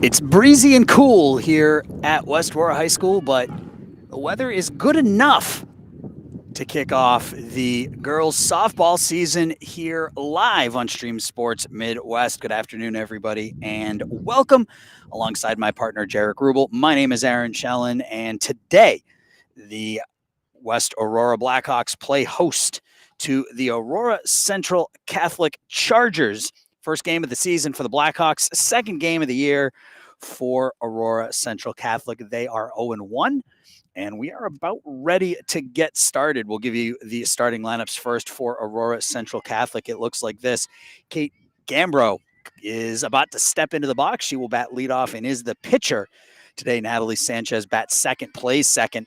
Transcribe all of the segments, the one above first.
It's breezy and cool here at West Aurora High School, but the weather is good enough to kick off the girls softball season here live on Stream Sports Midwest. Good afternoon, everybody, and welcome alongside my partner, Jarek Rubel. My name is Aaron Shellen, and today the West Aurora Blackhawks play host to the Aurora Central Catholic Chargers. First game of the season for the Blackhawks, second game of the year for Aurora Central Catholic. They are 0-1, and we are about ready to get started. We'll give you the starting lineups first for Aurora Central Catholic. It looks like this. Kate Gambro is about to step into the box. She will bat leadoff and is the pitcher today. Natalie Sanchez bats second, plays second.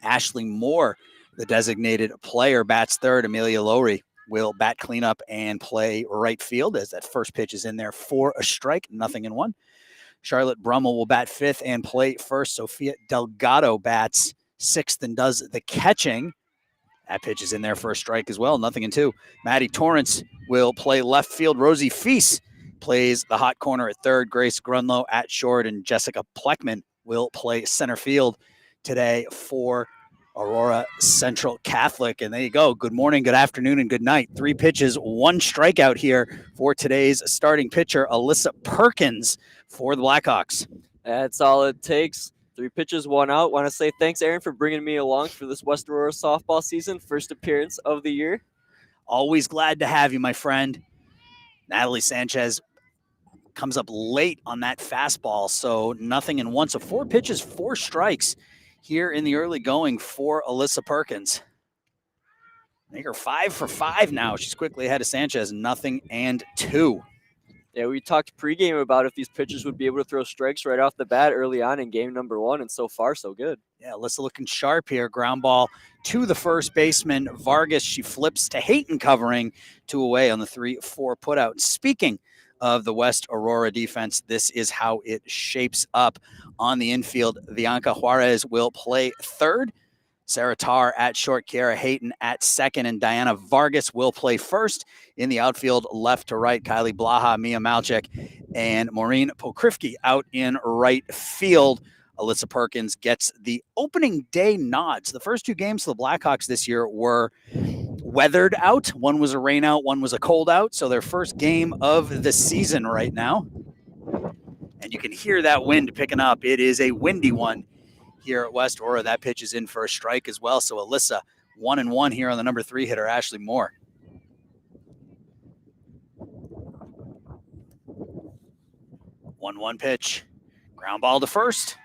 Ashley Moore, the designated player, bats third. Amelia Lowry will bat cleanup and play right field as that first pitch is in there for a strike, 0-1. Charlotte Brummel will bat fifth and play first. Sophia Delgado bats sixth and does the catching. That pitch is in there for a strike as well, 0-2. Maddie Torrance will play left field. Rosie Feast plays the hot corner at third. Grace Grunlow at short, and Jessica Pleckman will play center field today for Aurora Central Catholic. And there you go. Good morning, good afternoon, and good night. 3 pitches, 1 strikeout here for today's starting pitcher, Alyssa Perkins, for the Blackhawks. That's all it takes. 3 pitches, 1 out. Want to say thanks, Aaron, for bringing me along for this West Aurora softball season. First appearance of the year. Always glad to have you, my friend. Natalie Sanchez comes up late on that fastball, so 0-1. So 4 pitches, 4 strikes here in the early going for Alyssa Perkins. Make her 5 for 5 now. She's quickly ahead of Sanchez, 0-2. Yeah, we talked pregame about if these pitchers would be able to throw strikes right off the bat early on in game number 1, and so far, so good. Yeah, Alyssa looking sharp here. Ground ball to the first baseman, Vargas. She flips to Hayton covering 2 away on the 3-4 putout. Speaking of the West Aurora defense, this is how it shapes up on the infield. Bianca Juarez will play third. Sarah Tarr at short, Kiara Hayton at second, and Diana Vargas will play first. In the outfield, left to right, Kylie Blaha, Mia Malchik, and Maureen Pokrifke out in right field. Alyssa Perkins gets the opening day nods. The first 2 games for the Blackhawks this year were weathered out. One was a rain out, one was a cold out. So their first game of the season right now. And you can hear that wind picking up. It is a windy one here at West Aurora. That pitch is in for a strike as well. So Alyssa 1-1 here on the number 3 hitter, Ashley Moore. 1-1 pitch. Ground ball to first.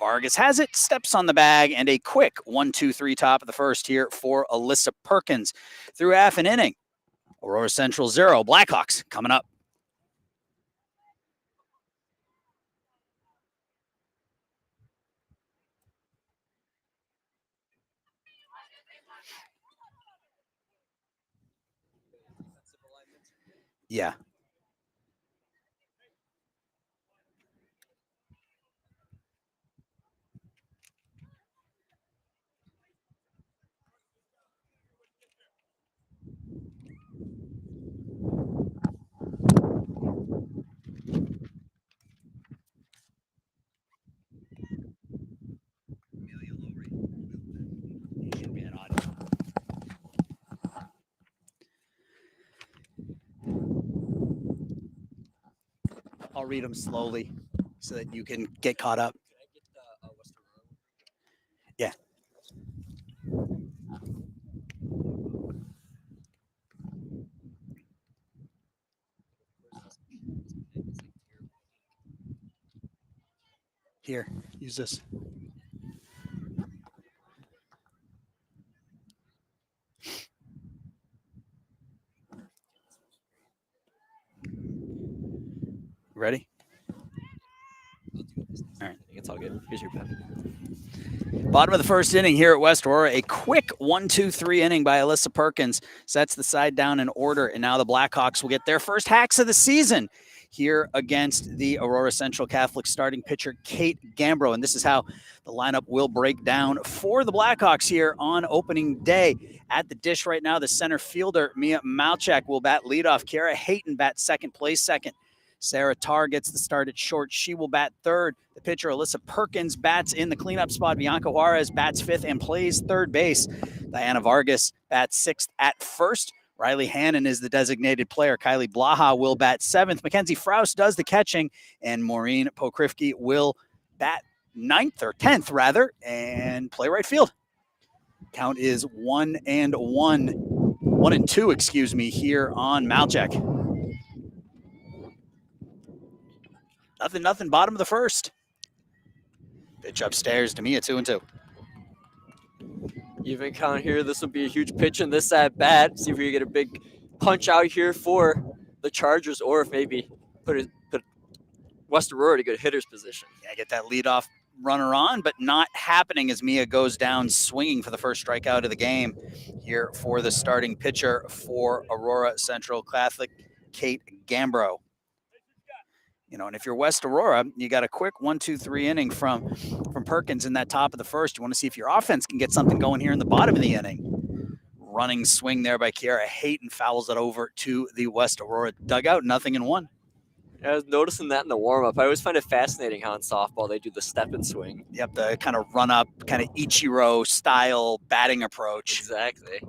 Vargas has it, steps on the bag, and a quick 1-2-3 top of the first here for Alyssa Perkins. Through half an inning, Aurora Central 0, Blackhawks coming up. Yeah. I'll read them slowly so that you can get caught up. Yeah. Here, use this. Ready? All right. It's all good. Here's your pen. Bottom of the first inning here at West Aurora. A quick 1-2-3 inning by Alyssa Perkins sets the side down in order, and now the Blackhawks will get their first hacks of the season here against the Aurora Central Catholic starting pitcher, Kate Gambro. And this is how the lineup will break down for the Blackhawks here on opening day. At the dish right now, the center fielder, Mia Malchak, will bat leadoff. Kiara Hayton bats second, plays second. Sarah Tarr gets the start at short. She will bat third. The pitcher, Alyssa Perkins, bats in the cleanup spot. Bianca Juarez bats fifth and plays third base. Diana Vargas bats sixth at first. Riley Hannon is the designated player. Kylie Blaha will bat seventh. Mackenzie Frouse does the catching, and Maureen Pokrifke will bat ninth or 10th rather, and play right field. Count is 1-2, excuse me, here on Malchek. Nothing, bottom of the first. Pitch upstairs to me at 2-2. Even count here. This will be a huge pitch in this at bat. See if we can get a big punch out here for the Chargers, or if maybe put West Aurora to good hitter's position. Yeah, get that leadoff runner on, but not happening as Mia goes down swinging for the first strikeout of the game here for the starting pitcher for Aurora Central Catholic, Kate Gambro. And if you're West Aurora, you got a quick 1-2-3 inning from Perkins in that top of the first. You want to see if your offense can get something going here in the bottom of the inning. Running swing there by Kiara Hayton fouls it over to the West Aurora dugout. 0-1. I was noticing that in the warm-up. I always find it fascinating how in softball they do the step and swing. Yep, the kind of run-up, kind of Ichiro style batting approach. Exactly.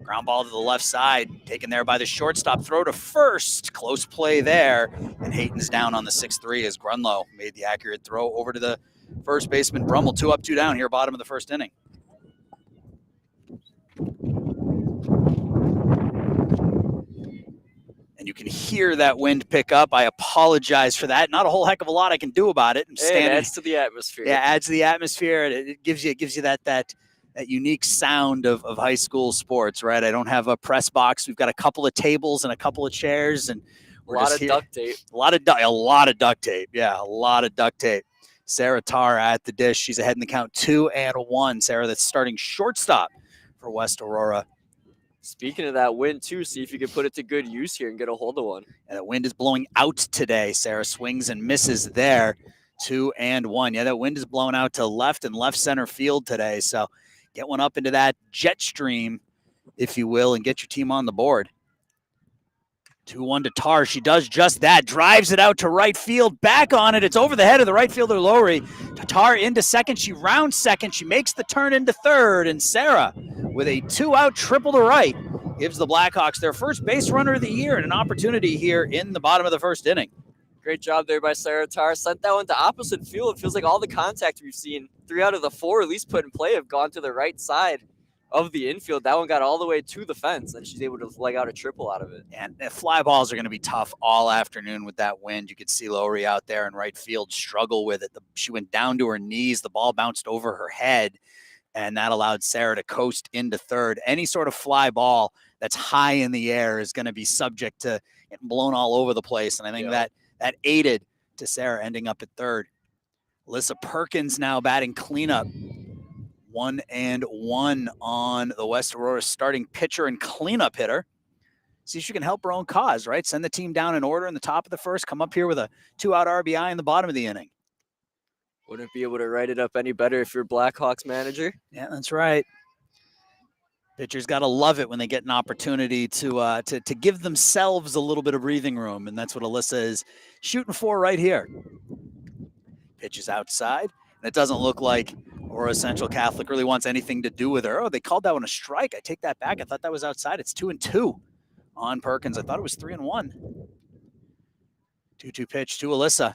Ground ball to the left side, taken there by the shortstop. Throw to first. Close play there. And Hayton's down on the 6-3 as Grunlow made the accurate throw over to the first baseman, Brummel. 2 up, 2 down here, bottom of the first inning. And you can hear that wind pick up. I apologize for that. Not a whole heck of a lot I can do about it. It adds to the atmosphere. Yeah, adds to the atmosphere. It gives you that unique sound of high school sports, right? I don't have a press box. We've got a couple of tables and a couple of chairs, and we're just here. Duct tape. A lot of duct tape. Yeah, a lot of duct tape. Sarah Tarr at the dish. She's ahead in the count 2-1. Sarah, that's starting shortstop for West Aurora. Speaking of that wind, too, see if you can put it to good use here and get a hold of one. And the wind is blowing out today. Sarah swings and misses there. 2-1. Yeah, that wind is blowing out to left and left center field today. So get one up into that jet stream, if you will, and get your team on the board. 2-1 to Tarr. She does just that. Drives it out to right field. Back on it. It's over the head of the right fielder, Lowry. Tarr into second. She rounds second. She makes the turn into third. And Sarah, with a 2-out triple to right, gives the Blackhawks their first base runner of the year and an opportunity here in the bottom of the first inning. Great job there by Sarah Tarr. Sent that one to opposite field. It feels like all the contact we've seen, 3 out of the 4 at least put in play, have gone to the right side of the infield. That one got all the way to the fence, and she's able to leg out a triple out of it. And fly balls are going to be tough all afternoon with that wind. You could see Lowry out there in right field struggle with it. She went down to her knees. The ball bounced over her head, and that allowed Sarah to coast into third. Any sort of fly ball that's high in the air is going to be subject to getting blown all over the place, and I think that aided to Sarah ending up at third. Alyssa Perkins now batting cleanup. 1-1 on the West Aurora starting pitcher and cleanup hitter. See if she can help her own cause, right? Send the team down in order in the top of the first, come up here with a 2-out RBI in the bottom of the inning. Wouldn't be able to write it up any better if you're Blackhawks manager. Yeah, that's right. Pitchers got to love it when they get an opportunity to give themselves a little bit of breathing room, and that's what Alyssa is shooting for right here. Pitch is outside, and it doesn't look like Aurora Central Catholic really wants anything to do with her. Oh, they called that one a strike. I take that back. I thought that was outside. It's 2-2 on Perkins. I thought it was 3-1. 2-2 pitch to Alyssa.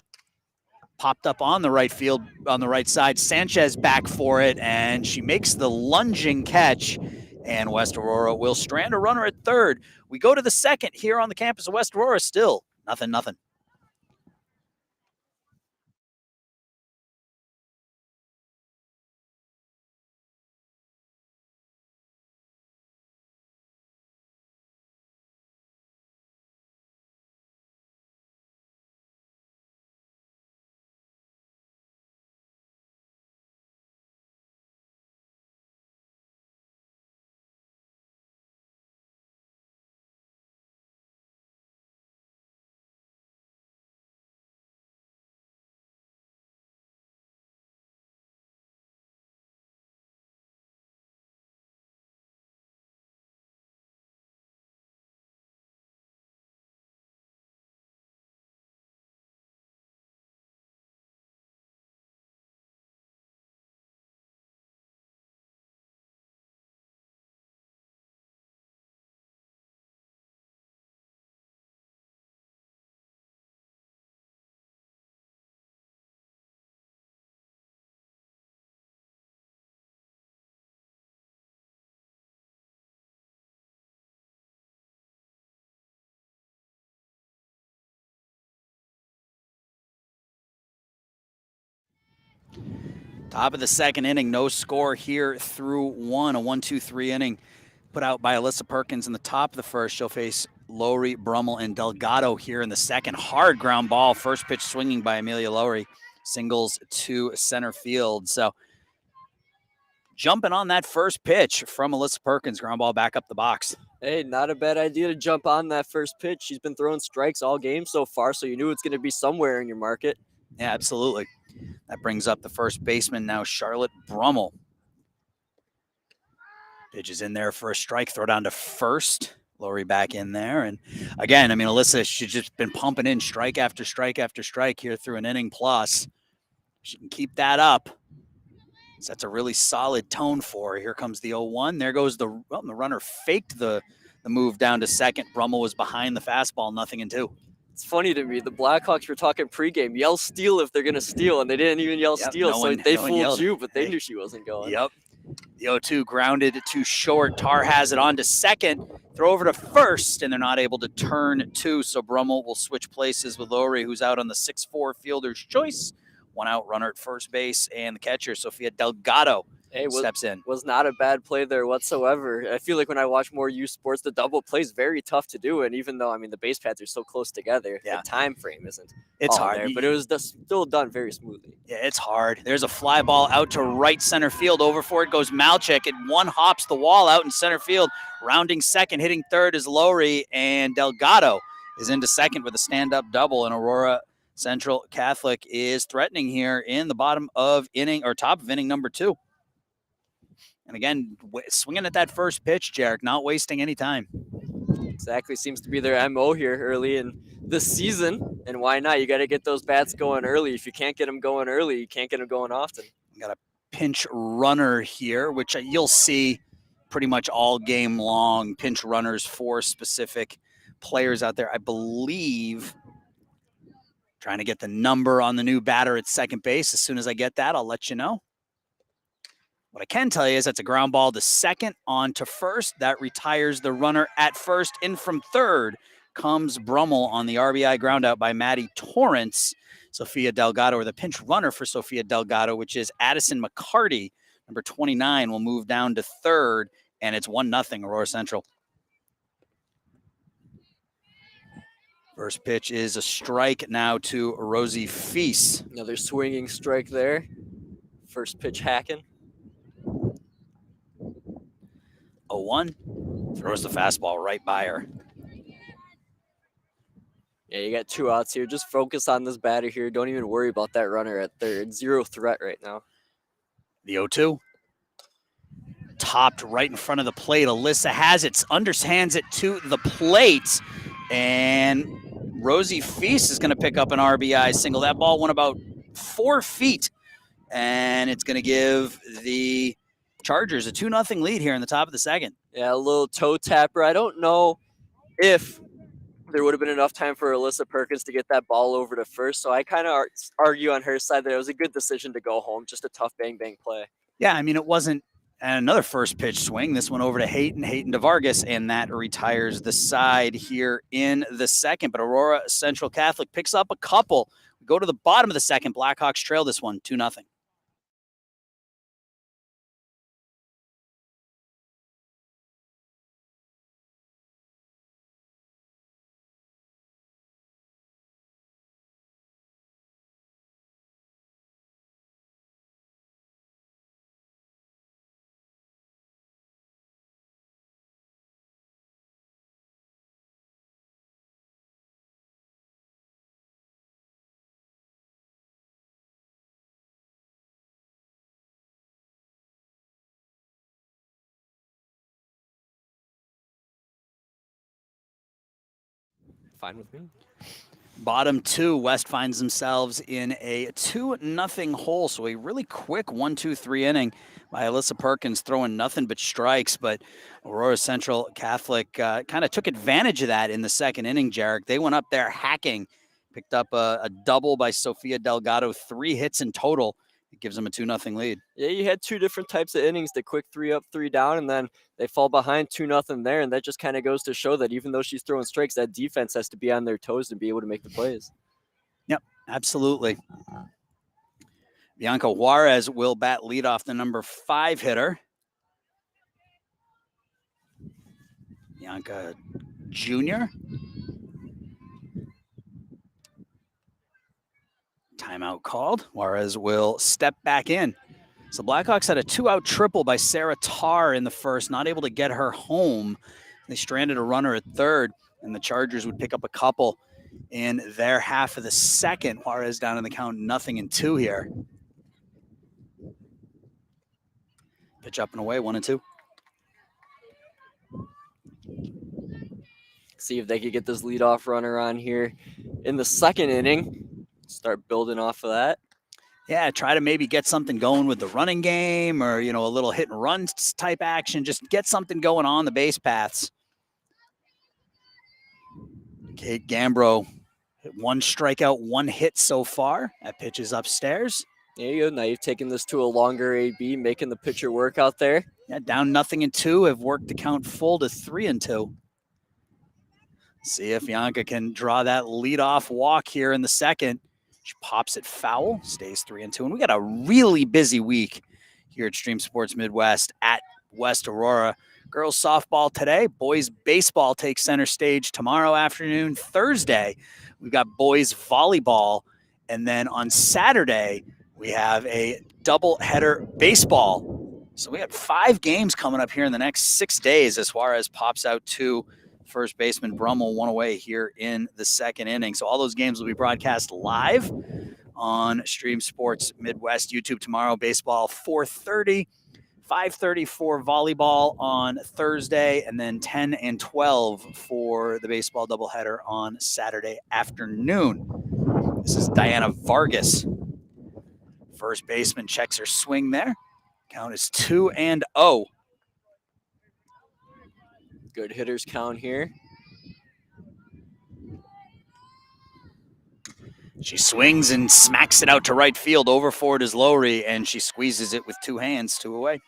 Popped up on the right field, on the right side. Sanchez back for it, and she makes the lunging catch. And West Aurora will strand a runner at third. We go to the second here on the campus of West Aurora. Still 0-0. Top of the second inning, no score here through one. A 1-2-3 inning put out by Alyssa Perkins in the top of the first. She'll face Lowry, Brummel, and Delgado here in the second. Hard ground ball. First pitch swinging by Amelia Lowry. Singles to center field. So jumping on that first pitch from Alyssa Perkins. Ground ball back up the box. Hey, not a bad idea to jump on that first pitch. She's been throwing strikes all game so far, so you knew it's going to be somewhere in your market. Yeah, absolutely. That brings up the first baseman now, Charlotte Brummel. Pitch is in there for a strike. Throw down to first. Lowry back in there. And again, I mean, Alyssa, she's just been pumping in strike after strike after strike here through an inning plus. She can keep that up. So that's a really solid tone for her. Here comes the 0-1. There goes the runner faked the move down to second. Brummel was behind the fastball, 0-2. It's funny to me. The Blackhawks were talking pregame. Yell steal if they're going to steal, and they didn't even yell steal. So they fooled you, but they knew she wasn't going. Yep. The 0-2 grounded to short. Tar has it on to second. Throw over to first, and they're not able to turn two. So Brummel will switch places with Lowry, who's out on the 6-4 fielder's choice. One out runner at first base, and the catcher, Sofia Delgado, steps in. Was not a bad play there whatsoever. I feel like when I watch more youth sports, the double play is very tough to do. And even though, I mean, the base pads are so close together, the time frame isn't hard. There, but it was still done very smoothly. Yeah, it's hard. There's a fly ball out to right center field. Over for it goes Malchik. It one hops the wall out in center field. Rounding second, hitting third is Lowry, and Delgado is into second with a stand-up double, and Aurora Central Catholic is threatening here in the bottom of inning, or top of inning number 2. And again, swinging at that first pitch, Jarek, not wasting any time. Exactly. Seems to be their MO here early in the season. And why not? You got to get those bats going early. If you can't get them going early, you can't get them going often. Got a pinch runner here, which you'll see pretty much all game long. Pinch runners for specific players out there. I believe, trying to get the number on the new batter at second base. As soon as I get that, I'll let you know. What I can tell you is that's a ground ball to second, on to first. That retires the runner at first. In from third comes Brummel on the RBI ground out by Maddie Torrance. Sofia Delgado, or the pinch runner for Sofia Delgado, which is Addison McCarty, number 29, will move down to third, and it's 1-0 Aurora Central. First pitch is a strike now to Rosie Feast. Another swinging strike there. First pitch hacking. 0-1, throws the fastball right by her. Yeah, you got 2 outs here. Just focus on this batter here. Don't even worry about that runner at third. 0 threat right now. The 0-2. Topped right in front of the plate. Alyssa has it, underhands it to the plate, and Rosie Feast is going to pick up an RBI single. That ball went about 4 feet, and it's going to give the Chargers a 2-0 lead here in the top of the second. Yeah, a little toe tapper. I don't know if there would have been enough time for Alyssa Perkins to get that ball over to first, so I kind of argue on her side that it was a good decision to go home. Just a tough bang-bang play. Yeah, I mean, it wasn't another first pitch swing. This one over to Hayton to Vargas, and that retires the side here in the second. But Aurora Central Catholic picks up a couple. We go to the bottom of the second. Blackhawks trail this one 2-0. Fine with me. Bottom 2, West finds themselves in a 2-0 hole. So a really quick 1-2-3 inning by Alyssa Perkins, throwing nothing but strikes. But Aurora Central Catholic kind of took advantage of that in the second inning, Jarek. They went up there hacking, picked up a double by Sofia Delgado, 3 hits in total. It gives them a 2-0 lead. Yeah, you had 2 different types of innings, the quick 3 up, 3 down, and then they fall behind 2-0 there, and that just kind of goes to show that even though she's throwing strikes, that defense has to be on their toes to be able to make the plays. Yep, absolutely. Bianca Juarez will bat lead off, the number 5 hitter. Bianca Jr. Timeout called. Juarez will step back in. So Blackhawks had a 2-out triple by Sarah Tarr in the first, not able to get her home. They stranded a runner at third, and the Chargers would pick up a couple in their half of the second. Juarez down in the count 0-2 here. Pitch up and away, 1-2. See if they could get this leadoff runner on here in the second inning. Start building off of that. Yeah, try to maybe get something going with the running game, or, a little hit and run type action. Just get something going on the base paths. Kate Gambro, 1 strikeout, 1 hit so far. That pitch is upstairs. There you go. Now you've taken this to a longer AB, making the pitcher work out there. Yeah, down 0-2, have worked the count full to 3-2. See if Bianca can draw that leadoff walk here in the second. She pops it foul, stays 3-2. And we got a really busy week here at Stream Sports Midwest at West Aurora. Girls softball today. Boys baseball takes center stage tomorrow afternoon. Thursday, we've got boys volleyball. And then on Saturday, we have a double-header baseball. So we got 5 games coming up here in the next 6 days as Juarez pops out 2. First baseman Brummel 1 away here in the second inning. So all those games will be broadcast live on Stream Sports Midwest YouTube tomorrow. Baseball 4:30, 5:30 for volleyball on Thursday, and then 10 and 12 for the baseball doubleheader on Saturday afternoon. This is Diana Vargas. First baseman checks her swing there. Count is 2-0. Good hitters count here. She swings and smacks it out to right field. Over for it is Lowry, and she squeezes it with 2 hands, 2 away.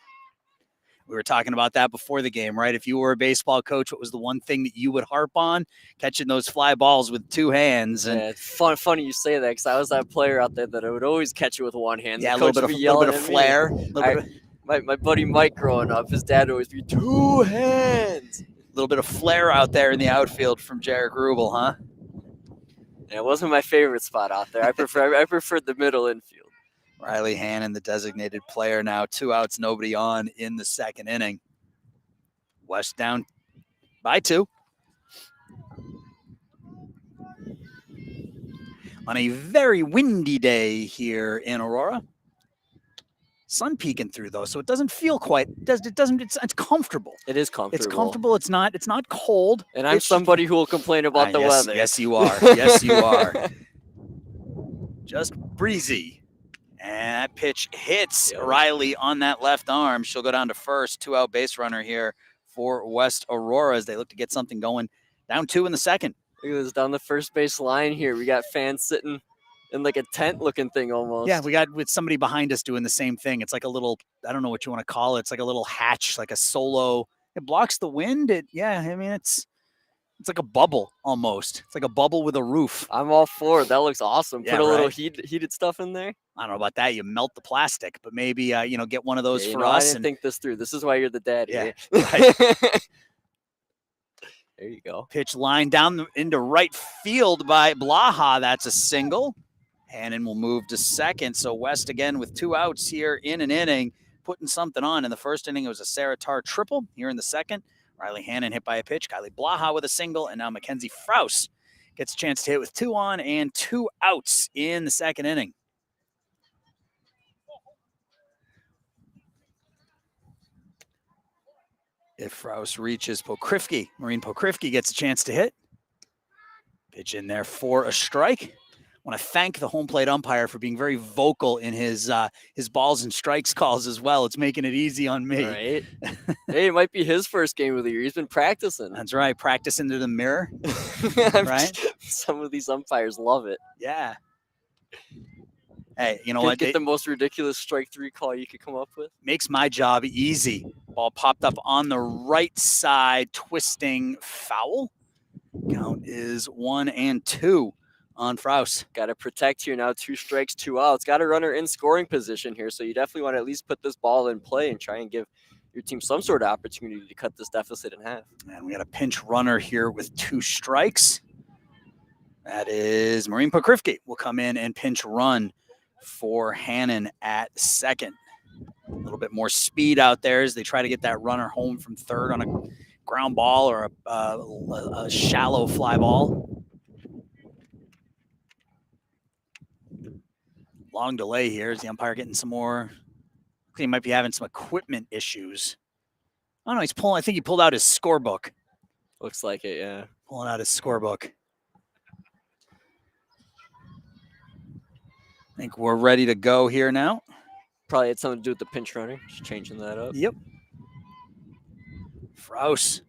We were talking about that before the game, right? If you were a baseball coach, what was the one thing that you would harp on? Catching those fly balls with 2 hands. And yeah, it's funny you say that, because I was that player out there that I would always catch it with 1 hand. Yeah, a little bit of flair. My buddy Mike growing up, his dad would always be 2 hands. A little bit of flair out there in the outfield from Jarek Rubel, huh? Yeah, it wasn't my favorite spot out there. I preferred the middle infield. Riley Hannon, the designated player now. 2 outs, nobody on in the second inning. West down by 2. On a very windy day here in Aurora. Sun peeking through though, so it doesn't feel quite. It's comfortable. It is comfortable. It's comfortable. It's not cold. And I'm somebody who will complain about the weather. Yes, you are. Yes, you are. Just breezy. And that pitch hits Riley on that left arm. She'll go down to first. 2-out base runner here for West Aurora as they look to get something going. Down 2 in the second. Look at this down the first base line here. We got fans sitting in like a tent looking thing almost. Yeah, we got with somebody behind us doing the same thing. It's like a little, I don't know what you want to call it. It's like a little hatch, like a solo. It blocks the wind. It's like a bubble almost. It's like a bubble with a roof. I'm all for it. That looks awesome. Yeah, Put a little heated stuff in there. I don't know about that. You melt the plastic, but maybe get one of those for us. I didn't think this through. This is why you're the dad here. Right. There you go. Pitch line down into right field by Blaha. That's a single. Hannon will move to second. So West again with 2 outs here in an inning, putting something on. In the first inning, it was a Sarah Tarr triple. Here in the second, Riley Hannon hit by a pitch. Kylie Blaha with a single. And now Mackenzie Frous gets a chance to hit with 2 on and 2 outs in the second inning. If Frous reaches Pokrifke, Maureen Pokrifke gets a chance to hit. Pitch in there for a strike. I want to thank the home plate umpire for being very vocal in his balls and strikes calls as well. It's making it easy on me. Right. Hey, it might be his first game of the year. He's been practicing. That's right. Practice into the mirror. Right. Some of these umpires love it. Yeah. Hey, you know what? Get the most ridiculous strike 3 call you could come up with. Makes my job easy. Ball popped up on the right side, twisting foul. Count is 1-2 on Frous. Got to protect here now. 2 strikes, 2 outs. Got a runner in scoring position here, so you definitely want to at least put this ball in play and try and give your team some sort of opportunity to cut this deficit in half. And we got a pinch runner here with 2 strikes. That is Maureen Pokrivke will come in and pinch run for Hannon at second. A little bit more speed out there as they try to get that runner home from third on a ground ball or a shallow fly ball. Long delay here. Is the umpire getting some more? He might be having some equipment issues. Oh no, he's pulling. I think he pulled out his scorebook. Looks like it, yeah. Pulling out his scorebook. I think we're ready to go here now. Probably had something to do with the pinch runner. Just changing that up. Yep. Frous.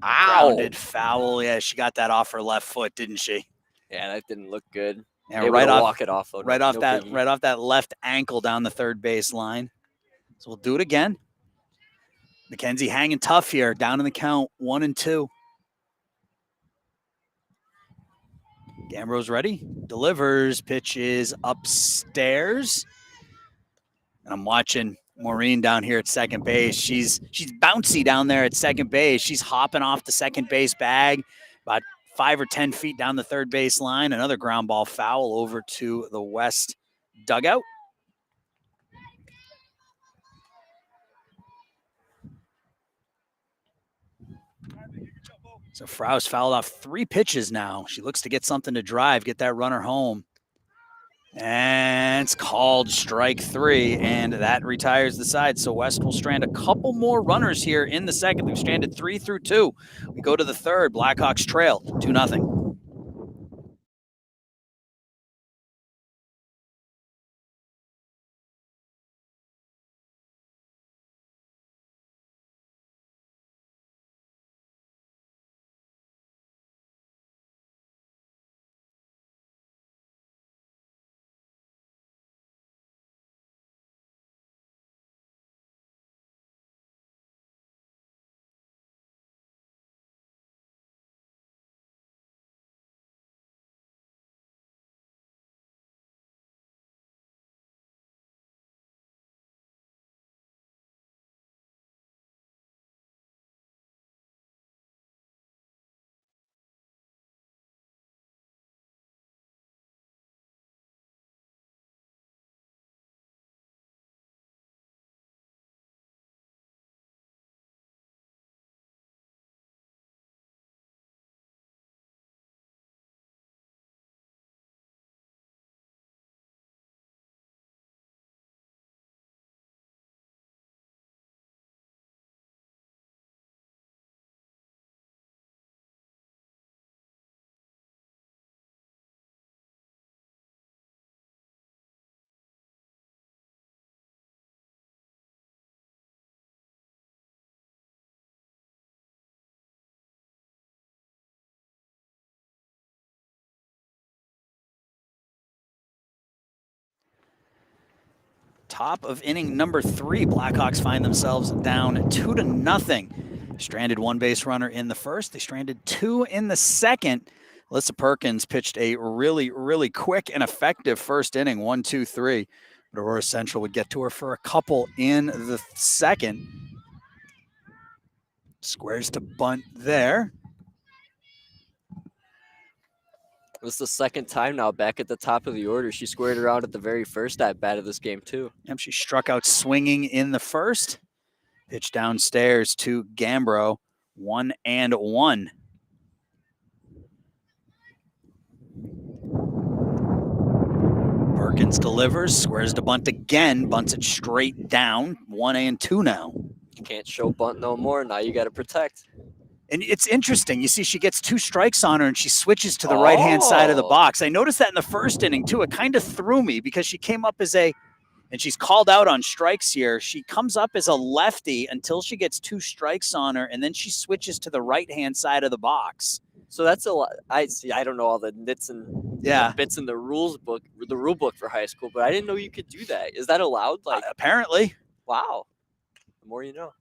Ow! Grounded foul. Yeah, she got that off her left foot, didn't she? Yeah, that didn't look good. Yeah, right off. Walk it off. Though. Right off that left ankle down the third base line. So we'll do it again. McKenzie hanging tough here, down in the count, 1-2. Gambro's ready, delivers, pitches upstairs. And I'm watching Maureen down here at second base. She's bouncy down there at second base. She's hopping off the second base bag about 5 or 10 feet down the third base line. Another ground ball foul over to the west dugout. So Frous fouled off 3 pitches now. She looks to get something to drive, get that runner home. And it's called strike 3, and that retires the side. So West will strand a couple more runners here in the second. They've stranded 3 through 2. We go to the third. Blackhawks trail 2-0. Top of inning number 3, Blackhawks find themselves down 2-0. Stranded 1 base runner in the first. They stranded 2 in the second. Alyssa Perkins pitched a really, really quick and effective first inning, 1-2-3. But Aurora Central would get to her for a couple in the second. Squares to bunt there. This is the second time now back at the top of the order. She squared around at the very first at-bat of this game, too. Yep, she struck out swinging in the first. Pitch downstairs to Gambro, 1-1. Perkins delivers, squares to bunt again, bunts it straight down, 1-2 now. You can't show bunt no more. Now you got to protect. And it's interesting. You see, she gets 2 strikes on her, and she switches to the right-hand side of the box. I noticed that in the first inning, too. It kind of threw me because she came up as and she's called out on strikes here. She comes up as a lefty until she gets 2 strikes on her, and then she switches to the right-hand side of the box. So that's a lot. I see. I don't know all the nits and bits in the rule book for high school, but I didn't know you could do that. Is that allowed? Apparently. Wow. The more you know.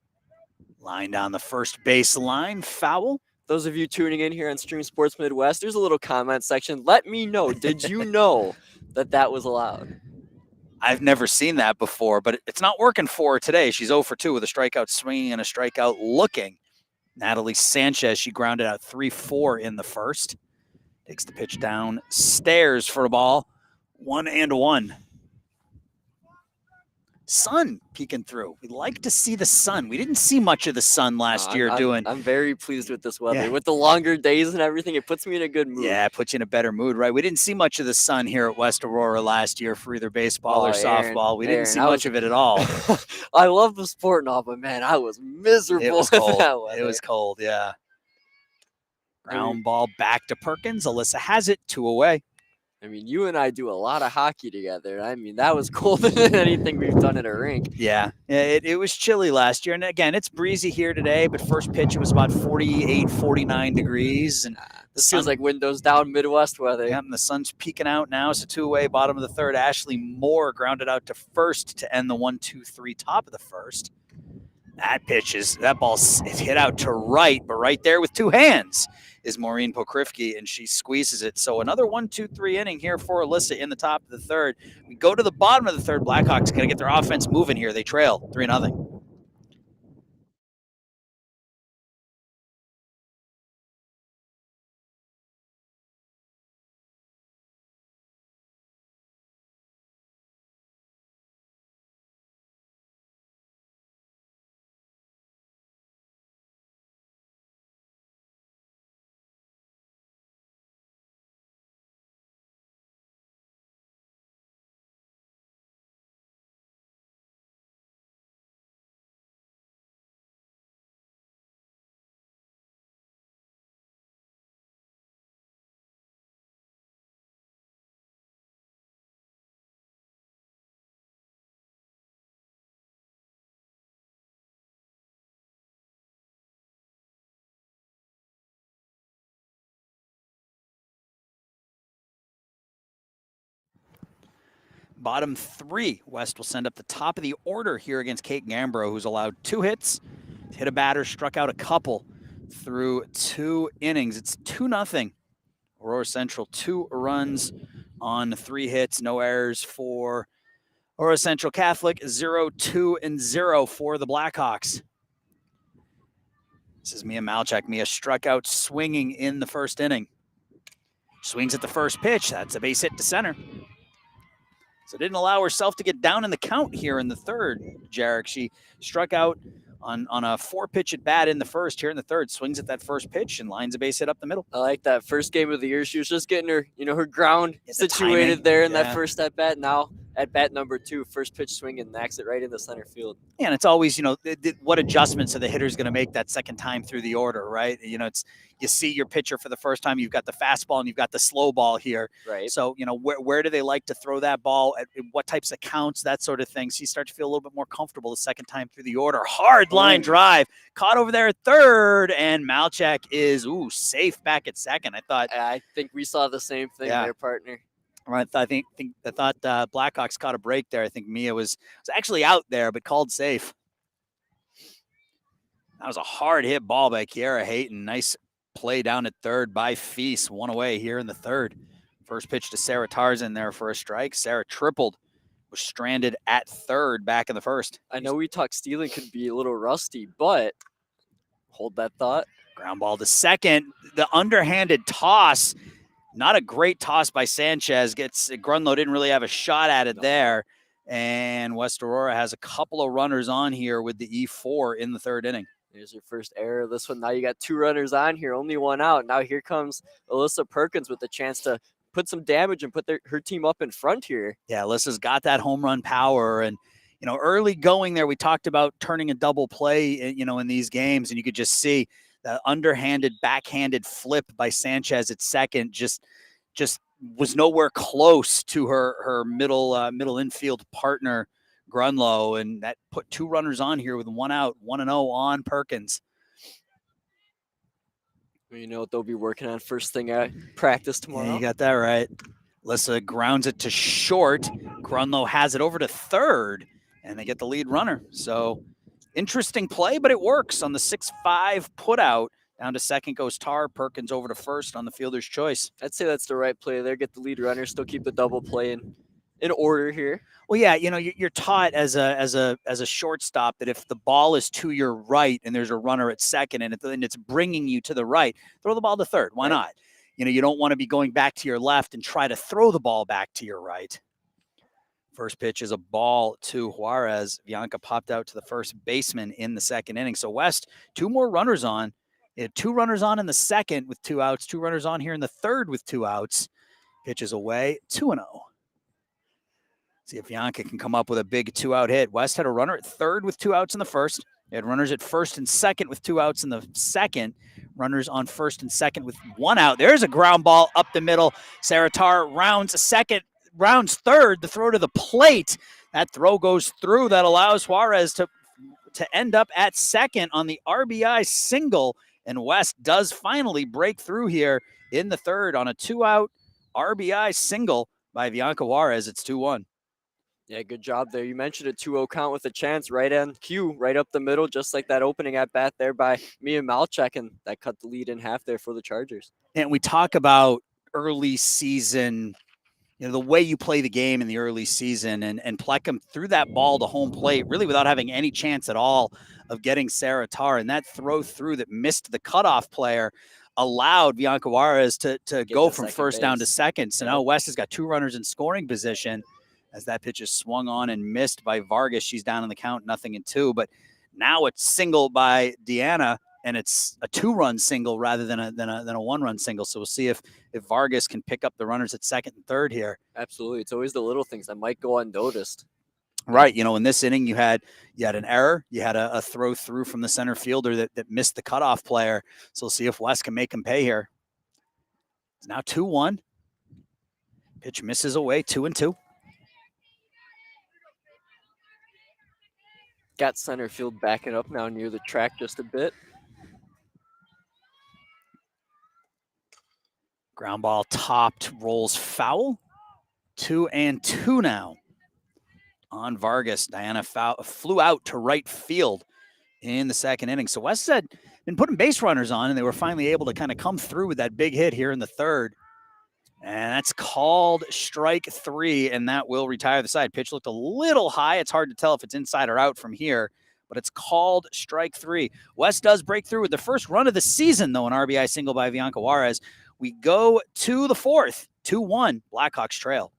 Line down the first base line, foul. those of you tuning in here on Stream Sports Midwest, there's a little comment section. Let me know. Did you know that was allowed? I've never seen that before, but it's not working for her today. She's 0 for 2 with a strikeout swinging and a strikeout looking. Natalie Sanchez, she grounded out 3-4 in the first. Takes the pitch down, stairs for a ball. 1-1. Sun peeking through. We like to see the sun. We didn't see much of the sun last year doing. I'm very pleased with this weather. Yeah. With the longer days and everything, it puts me in a good mood. Yeah, it puts you in a better mood, right? We didn't see much of the sun here at West Aurora last year for either baseball or softball. We didn't see much of it at all. I love the sport and all, but man, I was miserable. It was cold. It was cold, yeah. Ground ball back to Perkins. Alyssa has it, 2 away. I mean, you and I do a lot of hockey together. I mean, that was colder than anything we've done at a rink. Yeah, it was chilly last year. And again, it's breezy here today, but first pitch, it was about 48, 49 degrees. And this feels like windows down Midwest weather. Yeah, and the sun's peeking out now. So 2 away, bottom of the third. Ashley Moore grounded out to first to end the 1-2-3 top of the first. That ball is hit out to right, but right there with 2 hands is Maureen Pokrivke, and she squeezes it. So another 1-2-3 inning here for Alyssa in the top of the third. We go to the bottom of the third. Blackhawks got to get their offense moving here. They trail 3-0. Bottom 3, West will send up the top of the order here against Kate Gambro, who's allowed 2 hits, hit a batter, struck out a couple through 2 innings. It's 2-0. Aurora Central, 2 runs on 3 hits, no errors for Aurora Central Catholic, 0-2-0 for the Blackhawks. This is Mia Malchak. Mia struck out swinging in the first inning. Swings at the first pitch. That's a base hit to center. So didn't allow herself to get down in the count here in the third, Jarek. She struck out on a 4-pitch at bat in the first. Here in the third, swings at that first pitch and lines a base hit up the middle. I like that first game of the year. She was just getting her, her ground situated there in that first at bat. Now at bat number 2, first pitch swing and knocks it right into center field. Yeah, and it's always, what adjustments are the hitters going to make that second time through the order, right? You see your pitcher for the first time, you've got the fastball and you've got the slow ball here. Right. So, where do they like to throw that ball, at what types of counts, that sort of thing. So you start to feel a little bit more comfortable the second time through the order. Hard line drive, caught over there at third, and Malchak is, safe back at second. I think we saw the same thing there, partner. Right, I thought Blackhawks caught a break there. I think Mia was actually out there, but called safe. That was a hard hit ball by Kiara Hayton. Nice play down at third by Feast. 1 away here in the third. First pitch to Sarah Tarzan there for a strike. Sarah tripled, was stranded at third back in the first. I know we talked stealing could be a little rusty, but hold that thought. Ground ball to second. The underhanded toss. Not a great toss by Sanchez. Grunlow didn't really have a shot at it there. And West Aurora has a couple of runners on here with the E4 in the third inning. There's your first error of this one. Now you got 2 runners on here, only 1 out. Now here comes Alyssa Perkins with the chance to put some damage and put her team up in front here. Yeah, Alyssa's got that home run power. And, early going there, we talked about turning a double play, in these games. And you could just see the underhanded, backhanded flip by Sanchez at second just was nowhere close to her middle infield partner, Grunlow, and that put 2 runners on here with 1 out, 1-0 on Perkins. You know what they'll be working on first thing at practice tomorrow. Yeah, you got that right. Alyssa grounds it to short. Grunlow has it over to third, and they get the lead runner. So interesting play, but it works on the 6-5 put out Down to second goes Tar. Perkins over to first on the fielder's choice. I'd say that's the right play there. Get the lead runner, still keep the double play in order here. Well, yeah, you're taught as a shortstop that if the ball is to your right and there's a runner at second and it's bringing you to the right, throw the ball to third. Why not? You don't want to be going back to your left and try to throw the ball back to your right. First pitch is a ball to Juarez. Bianca popped out to the first baseman in the second inning. So West, 2 more runners on. They had 2 runners on in the second with 2 outs, 2 runners on here in the third with 2 outs. Pitches away, 2-0. See if Bianca can come up with a big 2-out hit. West had a runner at third with 2 outs in the first. They had runners at first and second with 2 outs in the second. Runners on first and second with 1 out. There's a ground ball up the middle. Sarah Tar rounds third. The throw to the plate. That throw goes through. That allows Juarez to end up at second on the RBI single. And West does finally break through here in the third on a 2-out RBI single by Bianca Juarez. It's 2-1. Yeah, good job there. You mentioned a 2-0 count with a chance right on cue, right up the middle, just like that opening at bat there by Mia Malchek, and that cut the lead in half there for the Chargers. And we talk about early season, the way you play the game in the early season, and Pleckham threw that ball to home plate really without having any chance at all of getting Sarah Tar, and that throw through that missed the cutoff player allowed Bianca Juarez to go from first down to second. So now West has got 2 runners in scoring position as that pitch is swung on and missed by Vargas. She's down in the count, 0-2. But now it's single by Deanna, and it's a 2-run single rather than a 1-run single. So we'll see if Vargas can pick up the runners at second and third here. Absolutely. It's always the little things that might go unnoticed. Right. In this inning, you had an error. You had a throw through from the center fielder that missed the cutoff player. So we'll see if West can make him pay here. It's now 2-1. Pitch misses away, 2-2. Got center field backing up now near the track just a bit. Ground ball topped, rolls foul. 2-2 now on Vargas. Diana flew out to right field in the second inning. So West had been putting base runners on, and they were finally able to kind of come through with that big hit here in the third. And that's called strike 3, and that will retire the side. Pitch looked a little high. It's hard to tell if it's inside or out from here, but it's called strike 3. West does break through with the first run of the season, though, an RBI single by Bianca Juarez. We go to the fourth, 2-1, Blackhawks trail.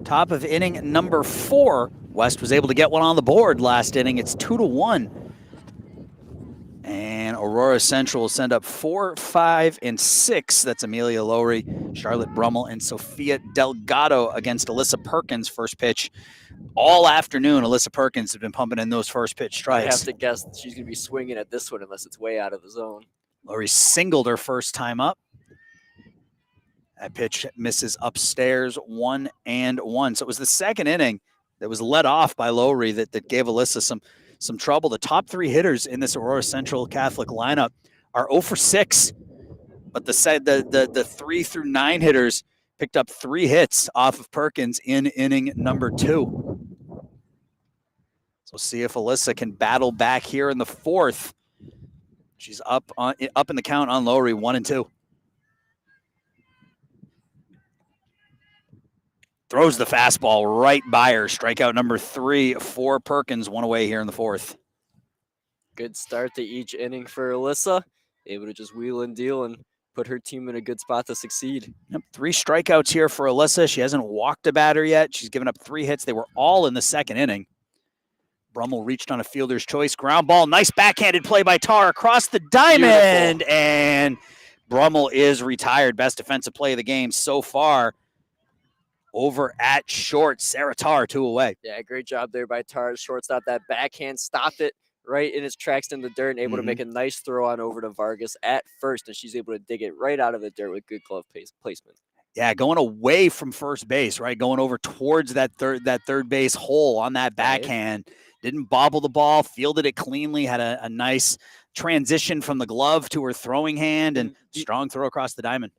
Top of inning number 4. West was able to get one on the board last inning. It's 2-1. And Aurora Central will send up 4, 5, and 6. That's Amelia Lowry, Charlotte Brummel, and Sophia Delgado against Alyssa Perkins. First pitch all afternoon. Alyssa Perkins has been pumping in those first pitch strikes. I have to guess she's going to be swinging at this one unless it's way out of the zone. Lowry singled her first time up. That pitch misses upstairs, 1-1. So it was the second inning that was led off by Lowry that gave Alyssa some trouble. The top 3 hitters in this Aurora Central Catholic lineup are 0 for 6, but the 3 through 9 hitters picked up 3 hits off of Perkins in inning number 2. So see if Alyssa can battle back here in the fourth. She's up in the count on Lowry, 1-2. Throws the fastball right by her. Strikeout number 3 for Perkins. 1 away here in the fourth. Good start to each inning for Alyssa. Able to just wheel and deal and put her team in a good spot to succeed. Yep, 3 strikeouts here for Alyssa. She hasn't walked a batter yet. She's given up 3 hits. They were all in the second inning. Brummel reached on a fielder's choice. Ground ball. Nice backhanded play by Tar across the diamond. Beautiful. And Brummel is retired. Best defensive play of the game so far. Over at short, Sarah Tar, 2 away. Yeah, great job there by Tar. Shortstop, that backhand stopped it right in its tracks in the dirt and able to make a nice throw on over to Vargas at first, and she's able to dig it right out of the dirt with good glove placement. Yeah, going away from first base, right? Going over towards that third base hole on that backhand. Didn't bobble the ball, fielded it cleanly, had a nice transition from the glove to her throwing hand, and strong throw across the diamond.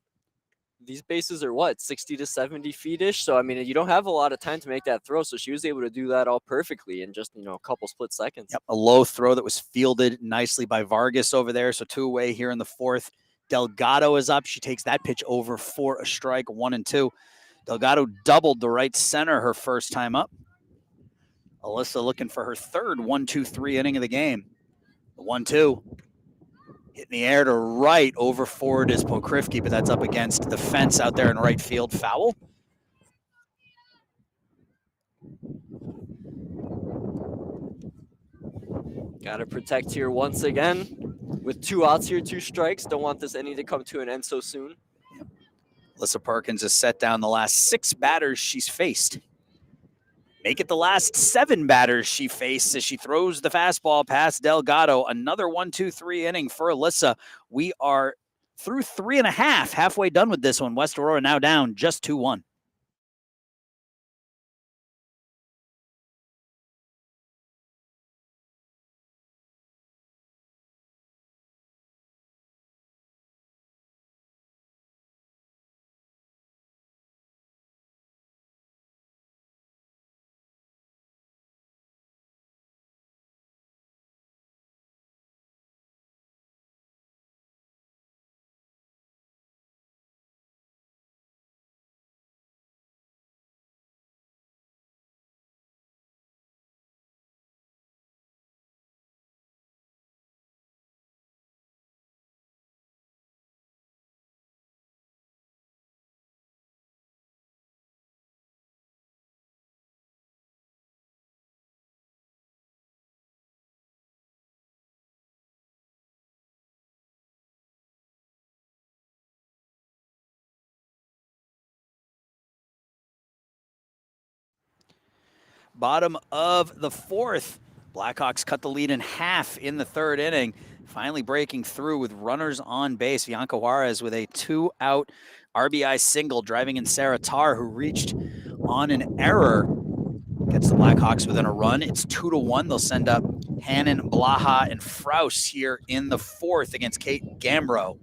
These bases are what, 60 to 70 feet-ish? So, I mean, you don't have a lot of time to make that throw, so she was able to do that all perfectly in just, a couple split seconds. Yep, a low throw that was fielded nicely by Vargas over there, so 2 away here in the fourth. Delgado is up. She takes that pitch over for a strike, 1-2. Delgado doubled the right center her first time up. Alyssa looking for her third 1-2-3 inning of the game. The 1-2 hitting the air to right, over forward is Pokrivki, but that's up against the fence out there in right field. Foul. Got to protect here once again. With 2 outs here, 2 strikes. Don't want this inning to come to an end so soon. Alyssa Perkins has set down the last 6 batters she's faced. Make it the last 7 batters she faced as she throws the fastball past Delgado. Another 1-2-3 inning for Alyssa. We are through 3.5, halfway done with this one. West Aurora now down just 2-1. Bottom of the fourth. Blackhawks cut the lead in half in the third inning, finally breaking through with runners on base. Bianca Juarez with a 2-out RBI single, driving in Sarah Tar, who reached on an error. Gets the Blackhawks within a run. It's 2-1. They'll send up Hannon, Blaha, and Fraus here in the fourth against Kate Gambro.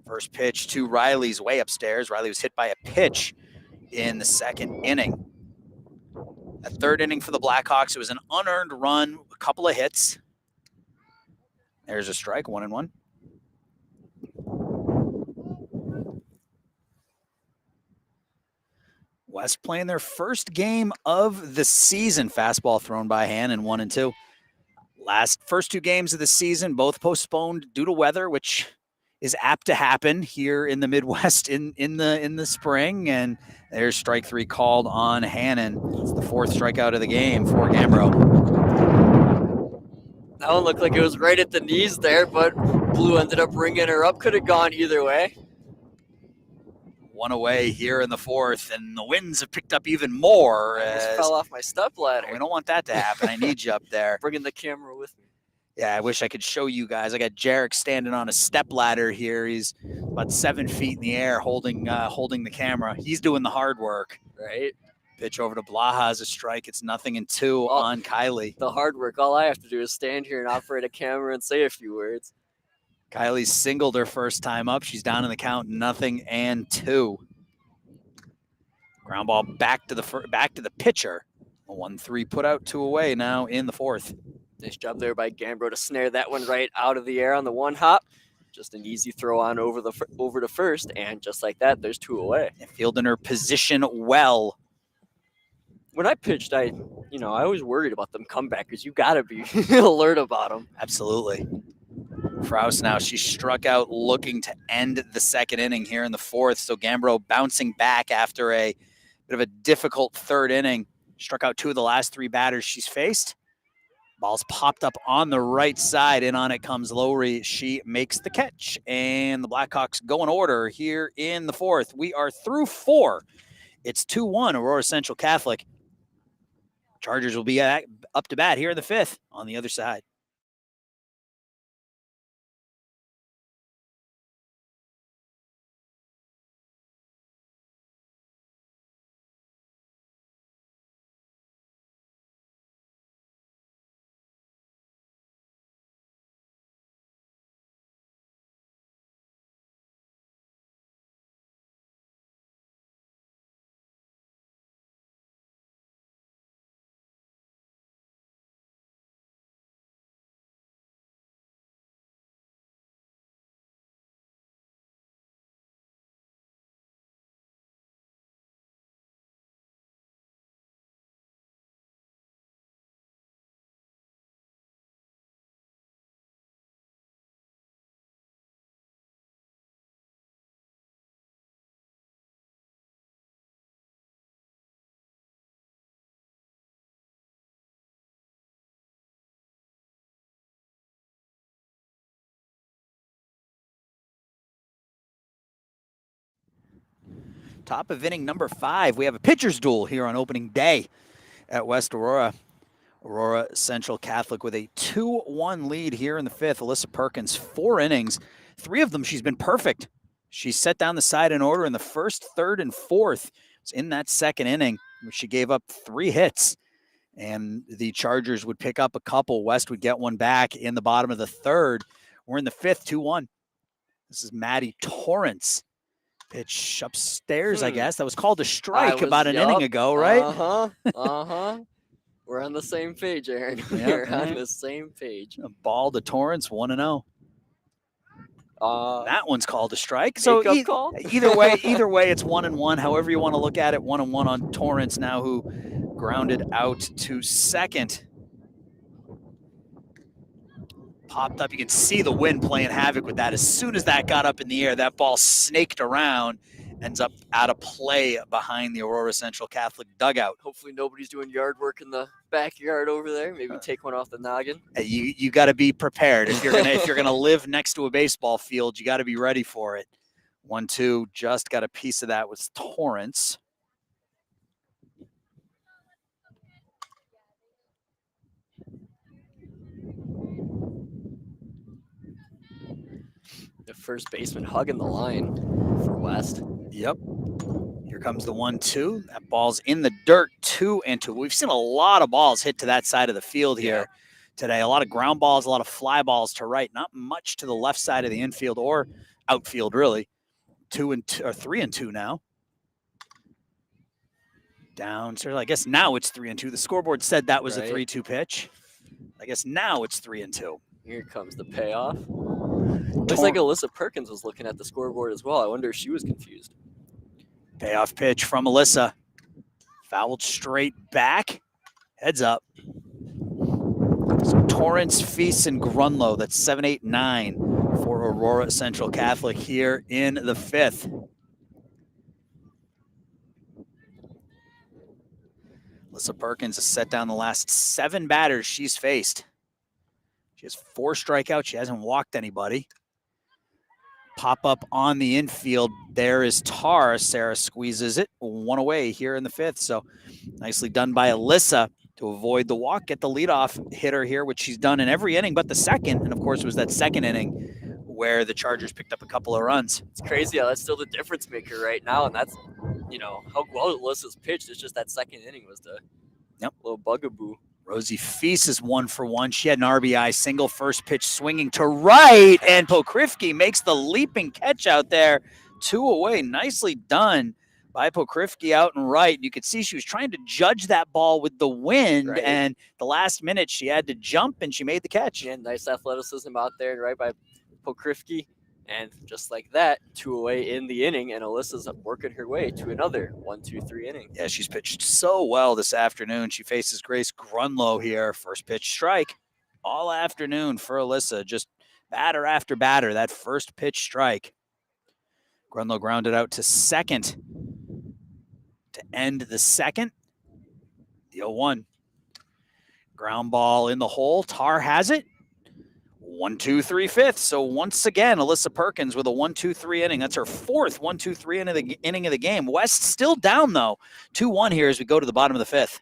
First pitch to Riley's way upstairs. Riley was hit by a pitch in the second inning. A third inning for the Blackhawks. It was an unearned run, a couple of hits. There's a strike, 1-1. West playing their first game of the season. Fastball thrown by Hannon, 1-2. First 2 games of the season, both postponed due to weather, which is apt to happen here in the Midwest in the spring. And there's strike 3 called on Hannon. It's the 4th strikeout of the game for Gambro. That one looked like it was right at the knees there, but Blue ended up ringing her up. Could have gone either way. 1 away here in the 4th, and the winds have picked up even more. I just fell off my step ladder. We don't want that to happen. I need you up there. Bringing the camera with me. Yeah, I wish I could show you guys. I got Jarek standing on a step ladder here. He's about 7 feet in the air holding the camera. He's doing the hard work. Right. Pitch over to Blaha as a strike. It's 0-2 on Kylie. The hard work. All I have to do is stand here and operate a camera and say a few words. Kylie singled her first time up. She's down in the count, 0-2. Ground ball back to the pitcher. A 1-3 put out, 2 away now in the 4th. Nice job there by Gambro to snare that one right out of the air on the 1 hop. Just an easy throw on over to first, and just like that, there's 2 away. And fielding her position well. When I pitched, I always worried about them comebackers. You gotta be alert about them. Absolutely. Fraus now, she struck out looking to end the second inning here in the 4th. So Gambro bouncing back after a bit of a difficult third inning. Struck out 2 of the last 3 batters she's faced. Ball's popped up on the right side. In on it comes Lowry. She makes the catch. And the Blackhawks go in order here in the fourth. We are through 4. It's 2-1 Aurora Central Catholic. Chargers will be up to bat here in the 5th on the other side. Top of inning number 5. We have a pitcher's duel here on opening day at West Aurora. Aurora Central Catholic with a 2-1 lead here in the 5th. Alyssa Perkins, 4 innings. 3 of them she's been perfect. She set down the side in order in the 1st, 3rd, and 4th. It was in that 2nd inning where she gave up 3 hits. And the Chargers would pick up a couple. West would get one back in the bottom of the 3rd. We're in the 5th, 2-1. This is Maddie Torrance. Pitch upstairs, I guess. That was called a strike about an inning ago, right? We're on the same page, Aaron. We're on the same page. A ball to Torrance, 1-0. That one's called a strike. So call? either way, it's 1-1. However you want to look at it, 1-1 on Torrance now, who grounded out to second. Popped up. You can see the wind playing havoc with that. As soon as that got up in the air, that ball snaked around, ends up out of play behind the Aurora Central Catholic dugout. Hopefully nobody's doing yard work in the backyard over there. Maybe take one off the noggin. You got to be prepared. If you're gonna live next to a baseball field, you got to be ready for it. 1-2, just got a piece of that with Torrance. The first baseman hugging the line for West. Yep. Here comes the 1-2. That ball's in the dirt, 2-2. We've seen a lot of balls hit to that side of the field here today. A lot of ground balls, a lot of fly balls to right. Not much to the left side of the infield or outfield, really. 3-2 now. Down. So I guess now it's 3-2. The scoreboard said that was a 3-2 pitch. I guess now it's 3-2. Here comes the payoff. Looks like Alyssa Perkins was looking at the scoreboard as well. I wonder if she was confused. Payoff pitch from Alyssa. Fouled straight back. Heads up. So Torrance, Feast, and Grunlow. That's 7, 8, 9 for Aurora Central Catholic here in the 5th. Alyssa Perkins has set down the last 7 batters she's faced. She has 4 strikeouts. She hasn't walked anybody. Pop up on the infield. There is Tar. Sarah squeezes it 1 away here in the 5th. So nicely done by Alyssa to avoid the walk, get the leadoff hitter here, which she's done in every inning but the 2nd. And of course, it was that 2nd inning where the Chargers picked up a couple of runs. It's crazy how that's still the difference maker right now. And that's, how well Alyssa's pitched. It's just that 2nd inning was the little bugaboo. Rosie Feast is 1 for 1. She had an RBI single, first pitch swinging to right, and Pokrifke makes the leaping catch out there. 2 away. Nicely done by Pokrifke out and right. You could see she was trying to judge that ball with the wind, and the last minute she had to jump, and she made the catch. Yeah, nice athleticism out there, right by Pokrifke. And just like that, 2 away in the inning, and Alyssa's working her way to another 1, 2, 3 inning. Yeah, she's pitched so well this afternoon. She faces Grace Grunlow here. First pitch strike all afternoon for Alyssa. Just batter after batter, that first pitch strike. Grunlow grounded out to second to end the 2nd. The 0-1. Ground ball in the hole. Tar has it. 1-2-3 fifth. So once again, Alyssa Perkins with a 1-2-3 inning. That's her fourth 1-2-3 inning of the game. West still down though, 2-1 here as we go to the bottom of the fifth.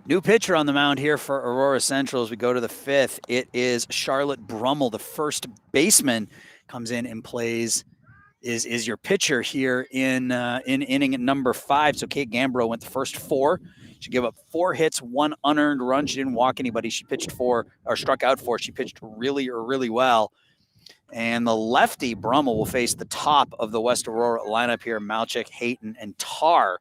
New pitcher on the mound here for Aurora Central as we go to the fifth. It is Charlotte Brummel, the first baseman, comes in and plays. Is your pitcher here in inning number 5. So Kate Gambro went the first 4. She gave up 4 hits, 1 unearned run. She didn't walk anybody. She pitched 4 or struck out 4. She pitched really well. And the lefty Brummel will face the top of the West Aurora lineup here: Malchik, Hayton, and Tar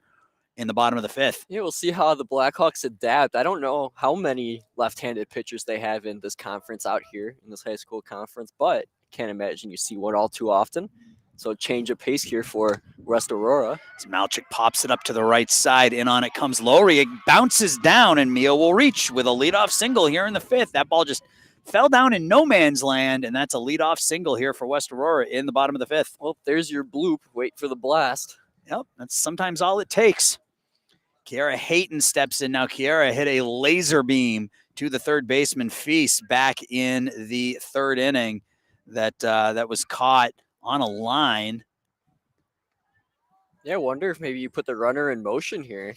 in the bottom of the fifth. Yeah, we'll see how the Blackhawks adapt. I don't know how many left-handed pitchers they have in this conference out here, in this high school conference, but can't imagine you see one all too often. So change of pace here for West Aurora. As Malchik pops it up to the right side. In on it comes Lowry. It bounces down, and Mia will reach with a leadoff single here in the fifth. That ball just fell down in no man's land, and that's a leadoff single here for West Aurora in the bottom of the fifth. Well, there's your bloop. Wait for the blast. Yep, that's sometimes all it takes. Kiara Hayton steps in now. Kiara hit a laser beam to the third baseman Feast back in the third inning that was caught on a line. Yeah, I wonder if maybe you put the runner in motion here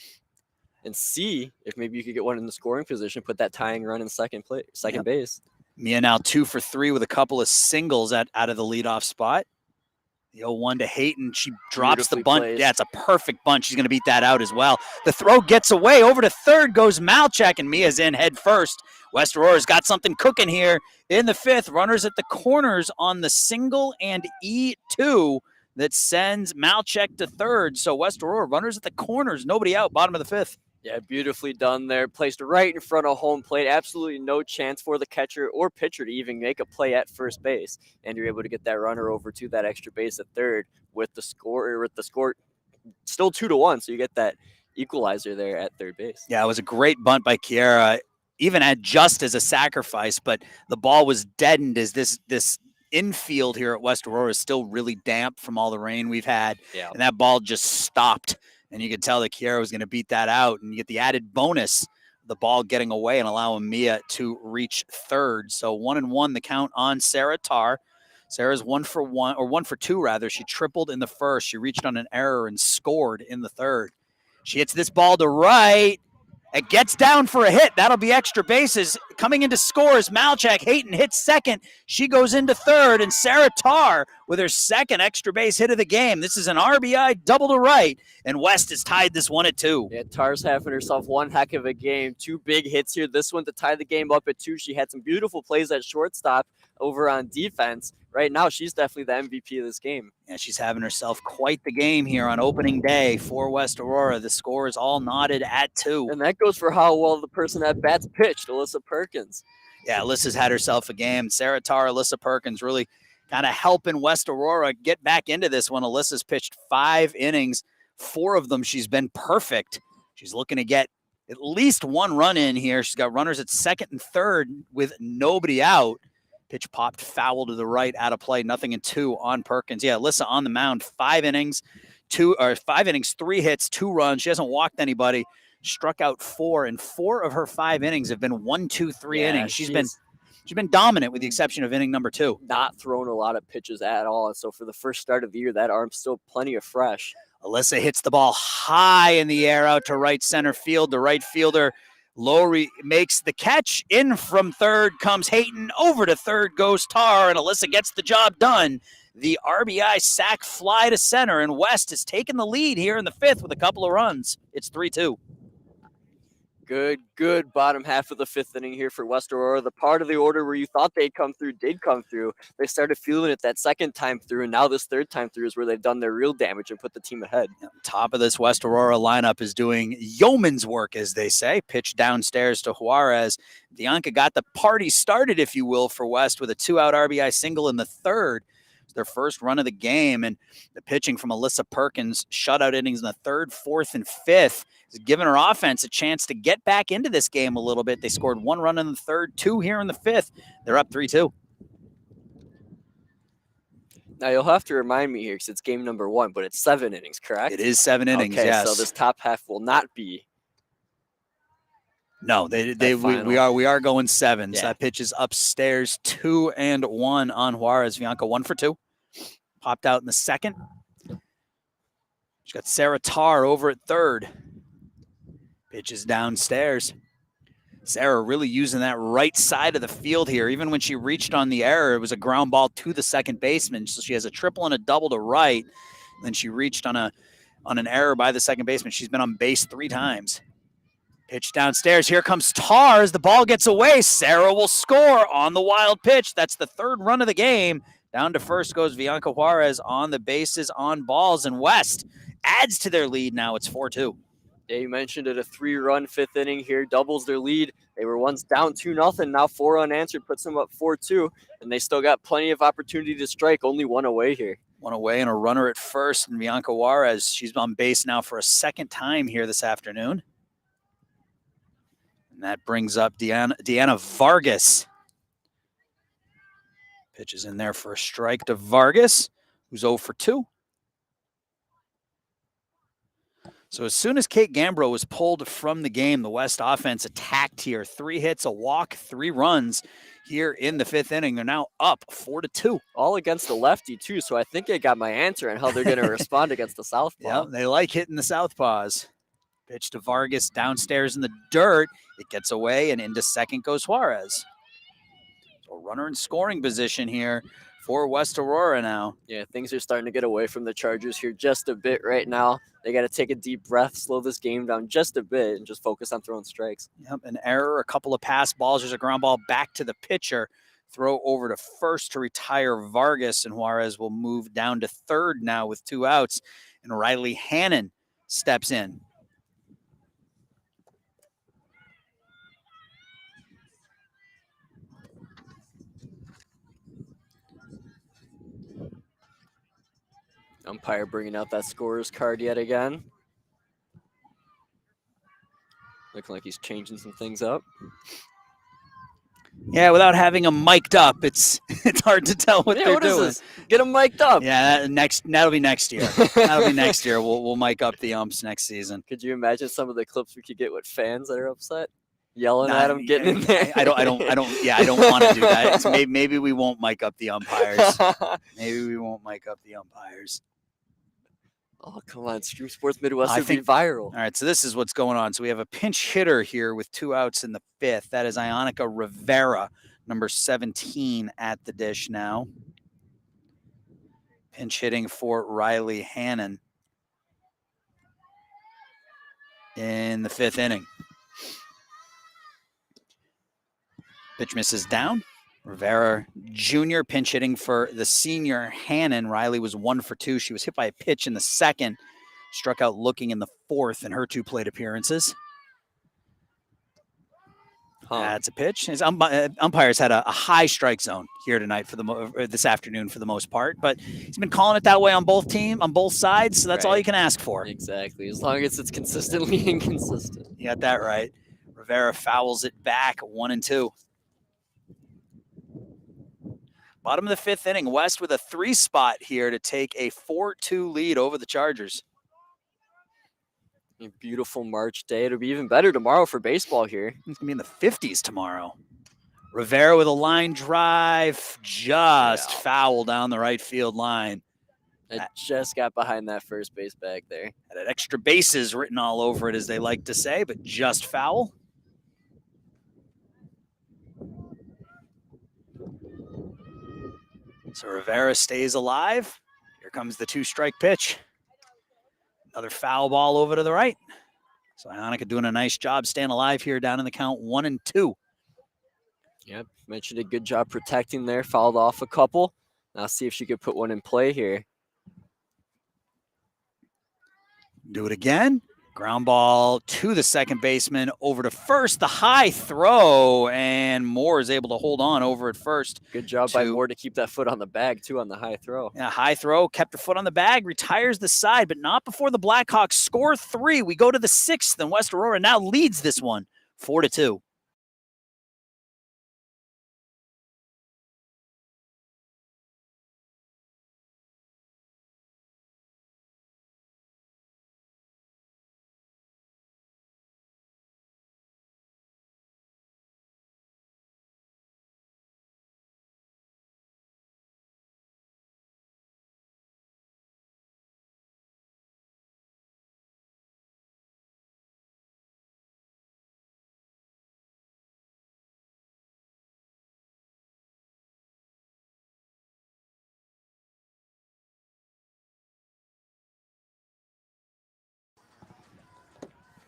and see if maybe you could get one in the scoring position, put that tying run in second base. Mia now 2 for 3 with a couple of singles out of the leadoff spot. The 0-1 to Hayton. She drops the bunt. Placed. Yeah, it's a perfect bunt. She's going to beat that out as well. The throw gets away. Over to third goes Malchak, and Mia's in head first. West Aurora's got something cooking here in the fifth. Runners at the corners on the single and E2 that sends Malchak to third. So West Aurora, runners at the corners, nobody out, bottom of the fifth. Yeah, beautifully done there. Placed right in front of home plate. Absolutely no chance for the catcher or pitcher to even make a play at first base. And you're able to get that runner over to that extra base at third with the score still 2-1. So you get that equalizer there at third base. Yeah, it was a great bunt by Kiara, even at just as a sacrifice, but the ball was deadened as this infield here at West Aurora is still really damp from all the rain we've had. Yeah. And that ball just stopped. And you could tell that Kiara was going to beat that out, and you get the added bonus, the ball getting away and allowing Mia to reach third. So 1-1 the count on Sarah Tar. Sarah's 1 for 2 rather. She tripled in the first. She reached on an error and scored in the third. She hits this ball to right. It gets down for a hit. That'll be extra bases. Coming into scores, Malchak. Hayton hits second. She goes into third, and Sarah Tar with her second extra base hit of the game. This is an RBI double to right, and West has tied this one at 2. Yeah, Tar's having herself one heck of a game. 2 big hits here. This one to tie the game up at 2. She had some beautiful plays at shortstop over on defense. Right now, she's definitely the MVP of this game. Yeah, she's having herself quite the game here on opening day for West Aurora. The score is all knotted at 2. And that goes for how well the person at bats pitched, Alyssa Perkins. Yeah, Alyssa's had herself a game. Sarah Tar, Alyssa Perkins really kind of helping West Aurora get back into this one. Alyssa's pitched 5 innings. 4 of them she's been perfect. She's looking to get at least one run in here. She's got runners at second and third with nobody out. Pitch popped foul to the right, out of play, 0-2 on Perkins. Yeah, Alyssa on the mound, 5 innings, 3 hits, 2 runs. She hasn't walked anybody, struck out 4, and 4 of her 5 innings have been 1, 2, 3 innings. She's been dominant with the exception of inning number 2. Not thrown a lot of pitches at all. And so for the first start of the year, that arm's still plenty of fresh. Alyssa hits the ball high in the air out to right center field. The right fielder, Lowry, makes the catch. In from third comes Hayton. Over to third goes Tar, and Alyssa gets the job done. The RBI sac fly to center, and West has taken the lead here in the 5th with a couple of runs. It's 3-2. Good bottom half of the 5th inning here for West Aurora. The part of the order where you thought they'd come through did come through. They started feeling it that second time through, and now this third time through is where they've done their real damage and put the team ahead. Top of this West Aurora lineup is doing yeoman's work, as they say. Pitch downstairs to Juarez. Bianca got the party started, if you will, for West with a 2-out RBI single in the 3rd. It's their first run of the game, and the pitching from Alyssa Perkins, shutout innings in the 3rd, 4th, and 5th, is giving her offense a chance to get back into this game a little bit. They scored 1 run in the 3rd, 2 here in the 5th. They're up 3-2. Now, you'll have to remind me here because it's game number 1, but it's 7 innings, correct? It is 7 innings, okay, yes. So this top half will not be. No, we are going 7. Yeah. So that pitch is upstairs, 2-1 on Juarez. Bianca 1 for 2. Popped out in the 2nd. She's got Sarah Tar over at 3rd. Pitch is downstairs. Sarah really using that right side of the field here. Even when she reached on the error, it was a ground ball to the second baseman. So she has a triple and a double to right. And then she reached on an error by the second baseman. She's been on base 3 times. Pitch downstairs. Here comes Tar as the ball gets away. Sarah will score on the wild pitch. That's the 3rd run of the game. Down to first goes Bianca Juarez on the bases, on balls, and West adds to their lead. Now it's 4-2. Yeah, you mentioned it, a 3-run 5th inning here, doubles their lead. They were once down 2-0, now 4 unanswered, puts them up 4-2, and they still got plenty of opportunity to strike, only 1 away here. 1 away and a runner at first, and Bianca Juarez, she's on base now for a 2nd time here this afternoon. And that brings up Deanna Vargas. Pitches in there for a strike to Vargas, who's 0 for 2. So as soon as Kate Gambro was pulled from the game, the West offense attacked here. 3 hits, a walk, 3 runs here in the 5th inning. They're now up 4-2. All against the lefty, too, so I think I got my answer on how they're going to respond against the southpaw. Yeah, they like hitting the southpaws. Pitch to Vargas downstairs in the dirt. It gets away, and into 2nd goes Juarez. So a runner in scoring position here for West Aurora now. Yeah, things are starting to get away from the Chargers here just a bit right now. They got to take a deep breath, slow this game down just a bit, and just focus on throwing strikes. Yep, an error, a couple of pass balls. There's a ground ball back to the pitcher. Throw over to first to retire Vargas, and Juarez will move down to 3rd now with 2 outs, and Riley Hannon steps in. Umpire bringing out that scorer's card yet again. Looking like he's changing some things up. Yeah, without having him mic'd up, it's hard to tell what they're doing. Is this? Get him mic'd up. Yeah, that'll be next year. That'll be next year. We'll mic up the umps next season. Could you imagine some of the clips we could get with fans that are upset? Yelling at him, getting in there. I don't want to do that. Maybe we won't mic up the umpires. Maybe we won't mic up the umpires. Oh, come on. Stream Sports Midwest would be viral. All right, so this is what's going on. So we have a pinch hitter here with 2 outs in the 5th. That is Ionica Rivera, number 17 at the dish now. Pinch hitting for Riley Hannon in the 5th inning. Pitch misses down. Rivera Jr. pinch hitting for the senior Hannon. Riley was 1 for 2. She was hit by a pitch in the 2nd. Struck out looking in the 4th in her 2 plate appearances. That's a pitch. His umpires had a high strike zone here tonight for this afternoon for the most part, but he's been calling it that way on both sides, so that's all you can ask for. Exactly, as long as it's consistently inconsistent. You got that right. Rivera fouls it back, 1-2. Bottom of the fifth inning, West with a 3 spot here to take a 4-2 lead over the Chargers. A beautiful March day. It'll be even better tomorrow for baseball here. It's going to be in the 50s tomorrow. Rivera with a line drive, just foul down the right field line. It just got behind that first base bag there. Had extra bases written all over it, as they like to say, but just foul. So Rivera stays alive. Here comes the 2-strike pitch. Another foul ball over to the right. So Ionica doing a nice job staying alive here down in the count 1-2. Yep, mentioned a good job protecting there. Fouled off a couple. Now see if she could put one in play here. Do it again. Ground ball to the second baseman, over to first. The high throw, and Moore is able to hold on over at first. Good job by Moore to keep that foot on the bag, too, on the high throw. Yeah, high throw, kept her foot on the bag, retires the side, but not before the Blackhawks score 3. We go to the 6th, and West Aurora now leads this one 4-2.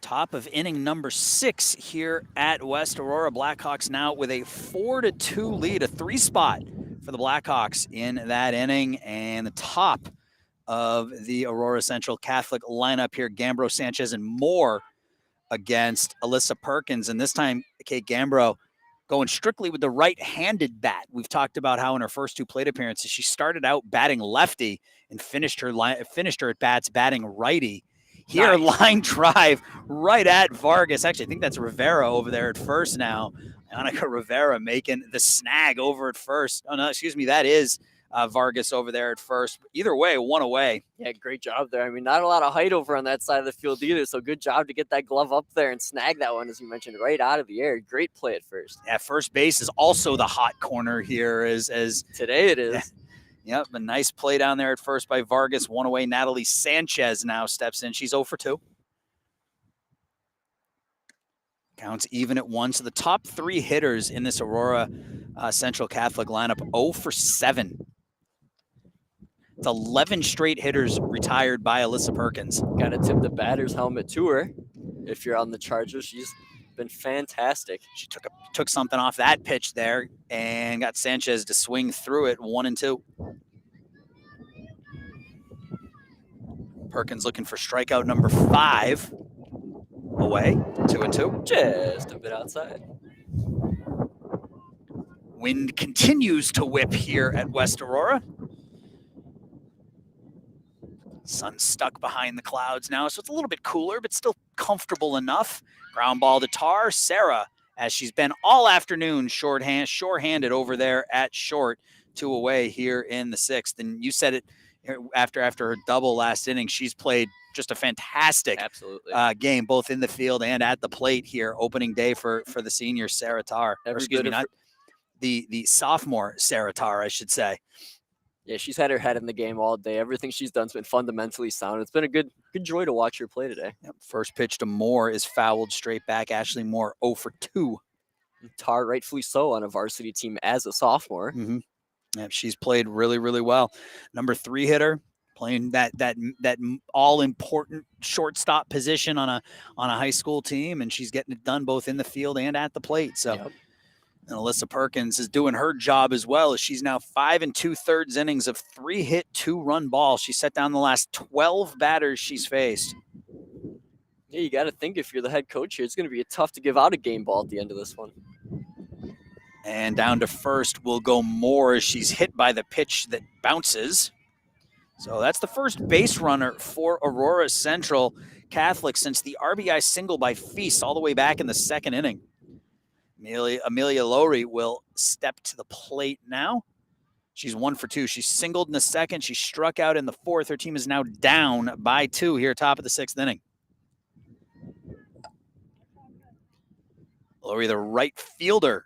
Top of inning number 6 here at West Aurora. Blackhawks now with a 4-2 lead, a 3 spot for the Blackhawks in that inning. And the top of the Aurora Central Catholic lineup here, Gambro, Sanchez, and Moore against Alyssa Perkins. And this time, Kate Gambro going strictly with the right-handed bat. We've talked about how in her first 2 plate appearances, she started out batting lefty and finished her at bats batting righty. Here, nice. Line drive right at Vargas. Actually, I think that's Rivera over there at first now. Annika Rivera making the snag over at first. Oh, no, excuse me. That is Vargas over there at first. Either way, 1 away. Yeah, great job there. I mean, not a lot of height over on that side of the field either, so good job to get that glove up there and snag that one, as you mentioned, right out of the air. Great play at first. Yeah, first base is also the hot corner here. As today it is. Yeah. Yep, a nice play down there at first by Vargas. 1 away. Natalie Sanchez now steps in. She's 0 for 2. Counts even at 1. So the top 3 hitters in this Aurora Central Catholic lineup, 0 for 7. It's 11 straight hitters retired by Alyssa Perkins. Got to tip the batter's helmet to her. If you're on the Chargers, she's been fantastic. She took something off that pitch there and got Sanchez to swing through it. 1-2. Perkins looking for strikeout number 5. Away, 2-2. Just a bit outside. Wind continues to whip here at West Aurora. Sun stuck behind the clouds now, so it's a little bit cooler, but still comfortable enough. Ground ball to Tar. Sarah, as she's been all afternoon, short-handed over there at short. 2 away here in the 6th. And you said it after her double last inning. She's played just a fantastic game, both in the field and at the plate here. Opening day for the senior Sarah Tar. The sophomore Sarah Tar, I should say. Yeah, she's had her head in the game all day. Everything she's done has been fundamentally sound. It's been a good joy to watch her play today. Yep. First pitch to Moore is fouled straight back. Ashley Moore 0 for 2. Tar, rightfully so, on a varsity team as a sophomore. Mm-hmm. Yep, she's played really, really well. Number 3 hitter, playing that all-important shortstop position on a high school team, and she's getting it done both in the field and at the plate. So. Yep. And Alyssa Perkins is doing her job as well, as she's now 5 2/3 innings of 3-hit, 2-run ball. She set down the last 12 batters she's faced. Yeah, you got to think if you're the head coach here, it's going to be tough to give out a game ball at the end of this one. And down to first will go Moore as she's hit by the pitch that bounces. So that's the first base runner for Aurora Central Catholic since the RBI single by Feast all the way back in the second inning. Amelia Lowry will step to the plate now. She's 1 for 2. She singled in the second. She struck out in the fourth. Her team is now down by 2 here, top of the sixth inning. Lowry, the right fielder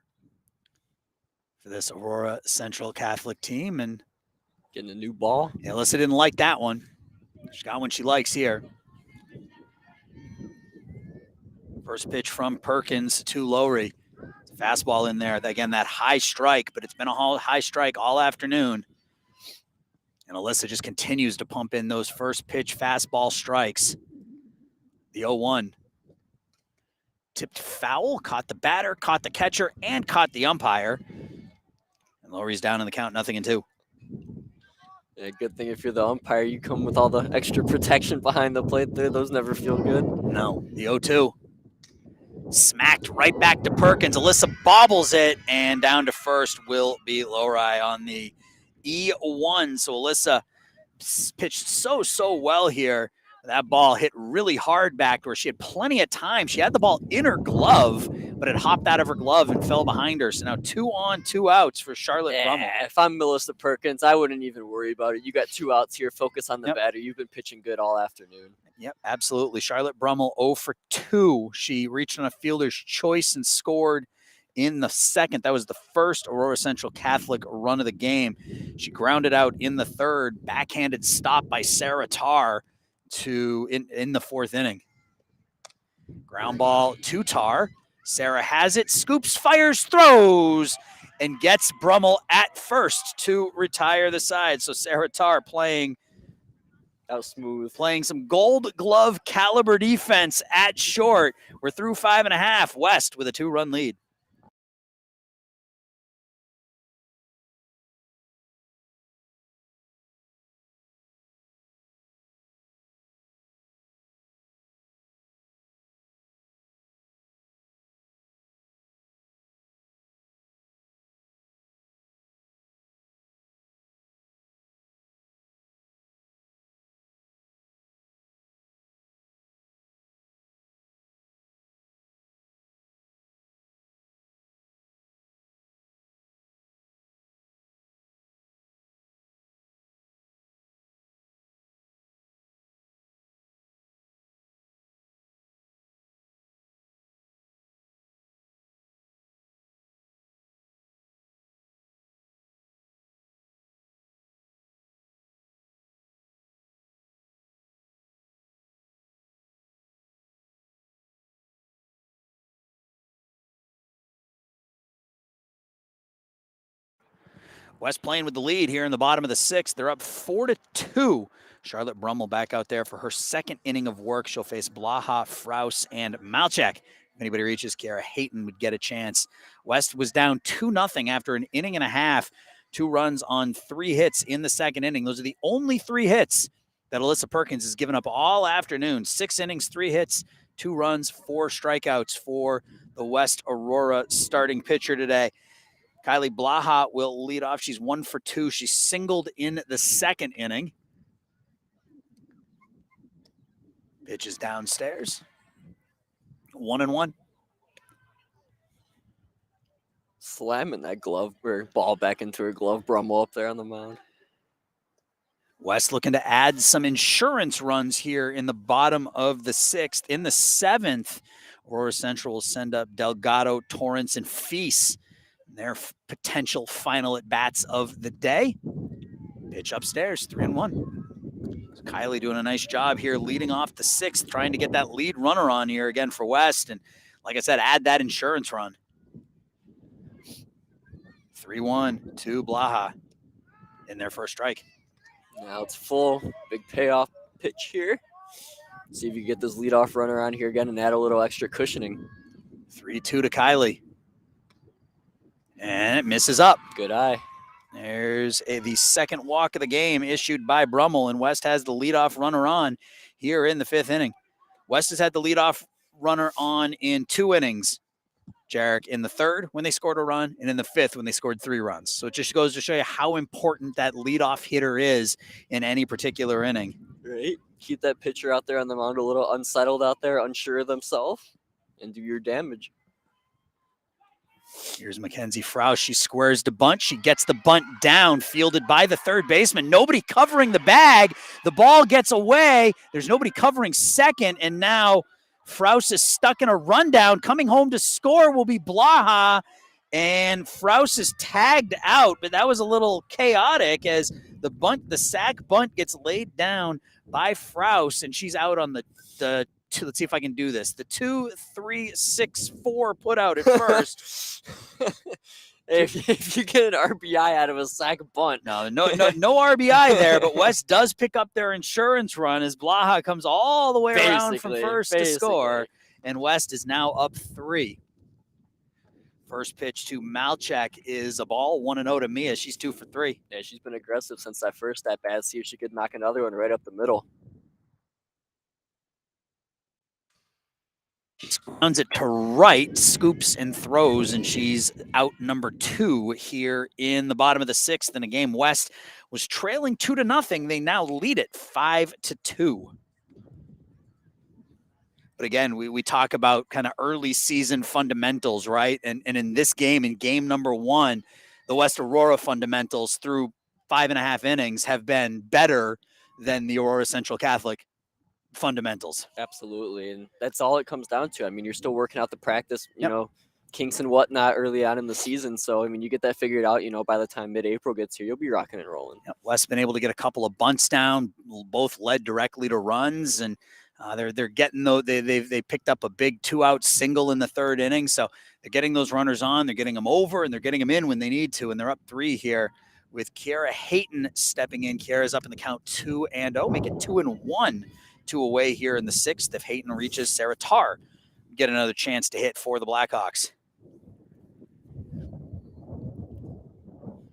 for this Aurora Central Catholic team. And getting a new ball. Alyssa didn't like that one. She got one she likes here. First pitch from Perkins to Lowry. Fastball in there. Again, that high strike, but it's been a high strike all afternoon. And Alyssa just continues to pump in those first pitch fastball strikes. The 0-1. Tipped foul, caught the batter, caught the catcher, and caught the umpire. And Lowry's down in the count, 0-2. Yeah, good thing if you're the umpire, you come with all the extra protection behind the plate there. Those never feel good. No, the 0-2. Smacked right back to Perkins. Alyssa bobbles it, and down to first will be Lowry on the E1. So Alyssa pitched so well here. That ball hit really hard back to her. She had plenty of time. She had the ball in her glove, but it hopped out of her glove and fell behind her. So now 2 on, 2 outs for Charlotte Brummel. If I'm Melissa Perkins, I wouldn't even worry about it. You got 2 outs here. Focus on the batter. You've been pitching good all afternoon. Yep, absolutely. Charlotte Brummel 0 for 2. She reached on a fielder's choice and scored in the second. That was the first Aurora Central Catholic run of the game. She grounded out in the third. Backhanded stop by Sarah Tarr in the fourth inning. Ground ball to Tarr. Sarah has it, scoops, fires, throws, and gets Brummel at first to retire the side. So Sarah Tarr playing that was smooth. Playing some gold glove caliber defense at short. We're through 5.5. West with a 2-run lead. West playing with the lead here in the bottom of the sixth. They're up 4-2. Charlotte Brummel back out there for her second inning of work. She'll face Blaha, Fraus, and Malchak. If anybody reaches, Kara Hayton would get a chance. West was down 2-0 after an inning and a half. 2 runs on 3 hits in the second inning. Those are the only 3 hits that Alyssa Perkins has given up all afternoon. 6 innings, 3 hits, 2 runs, 4 strikeouts for the West Aurora starting pitcher today. Kylie Blaha will lead off. She's 1 for 2. She singled in the second inning. Pitches downstairs. 1-1. Slamming that glove or ball back into her glove. Brummel up there on the mound. West looking to add some insurance runs here in the bottom of the sixth. In the seventh, Aurora Central will send up Delgado, Torrance, and Feast. Their potential final at-bats of the day. Pitch upstairs, 3-1. So Kylie doing a nice job here leading off the sixth, trying to get that lead runner on here again for West. And like I said, add that insurance run. 3-1 to Blaha in their first strike. Now it's full. Big payoff pitch here. See if you can get this leadoff runner on here again and add a little extra cushioning. 3-2 to Kylie. And it misses up. Good eye. There's the second walk of the game issued by Brummel, and West has the leadoff runner on here in the 5th inning. West has had the leadoff runner on in 2 innings. Jarek, in the third when they scored a run, and in the fifth when they scored 3 runs. So it just goes to show you how important that leadoff hitter is in any particular inning. Right? Keep that pitcher out there on the mound a little unsettled out there, unsure of themselves, and do your damage. Here's Mackenzie Frous. She squares the bunt. She gets the bunt down, fielded by the third baseman. Nobody covering the bag. The ball gets away. There's nobody covering second, and now Frous is stuck in a rundown. Coming home to score will be Blaha, and Frous is tagged out, but that was a little chaotic as the sack bunt gets laid down by Frous, and she's out on the two. Let's see if I can do this. The 2, 3, 6, 4 put out at first. If you get an RBI out of a sack bunt. No RBI there, but West does pick up their insurance run as Blaha comes all the way around from first to score, and West is now up 3. First pitch to Malchak is a ball, 1-0 to Mia. She's 2 for 3. Yeah, she's been aggressive since that first at bat. See if she could knock another one right up the middle. Grounds it to right, scoops and throws, and she's out number 2 here in the bottom of the 6th in a game West was trailing 2-0. They now lead it 5-2. But again, we talk about kind of early season fundamentals, right? And in this game, in game number 1, the West Aurora fundamentals through 5.5 innings have been better than the Aurora Central Catholic fundamentals. Absolutely, and that's all it comes down to. I mean, you're still working out the practice, you know, kinks and whatnot early on in the season. So, I mean, you get that figured out, you know, by the time mid-April gets here, you'll be rocking and rolling. West's been able to get a couple of bunts down, both led directly to runs, and they're getting they picked up a big 2-out single in the 3rd inning, so they're getting those runners on, they're getting them over, and they're getting them in when they need to, and they're up 3 here with Kiara Hayton stepping in. Kiara's up in the count 2-0, make it 2-1. 2 away here in the 6th. If Hayton reaches, Sarah Tarr get another chance to hit for the Blackhawks.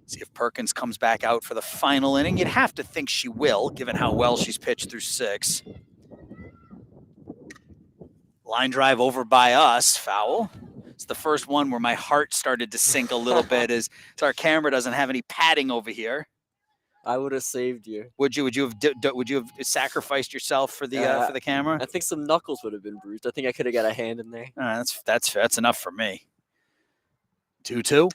See if Perkins comes back out for the final inning. You'd have to think she will, given how well she's pitched through 6. Line drive over by us, foul. It's the first one where my heart started to sink a little bit as our camera doesn't have any padding over here. I would have saved you. Would you have sacrificed yourself for the camera? I think some knuckles would have been bruised. I think I could have got a hand in there. That's enough for me. 2-2.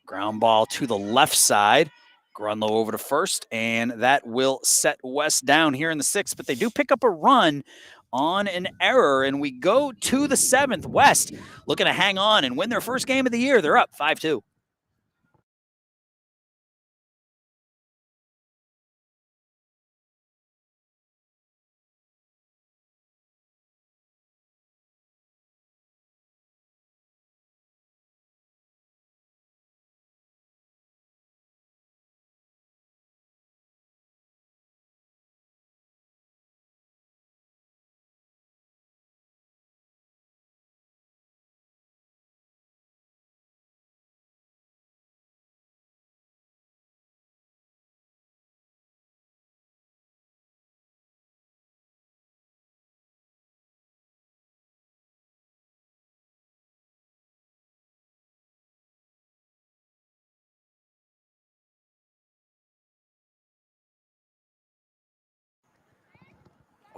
Ground ball to the left side. Grunlow over to first, and that will set West down here in the 6th. But they do pick up a run on an error, and we go to the 7th. West looking to hang on and win their first game of the year. They're up 5-2.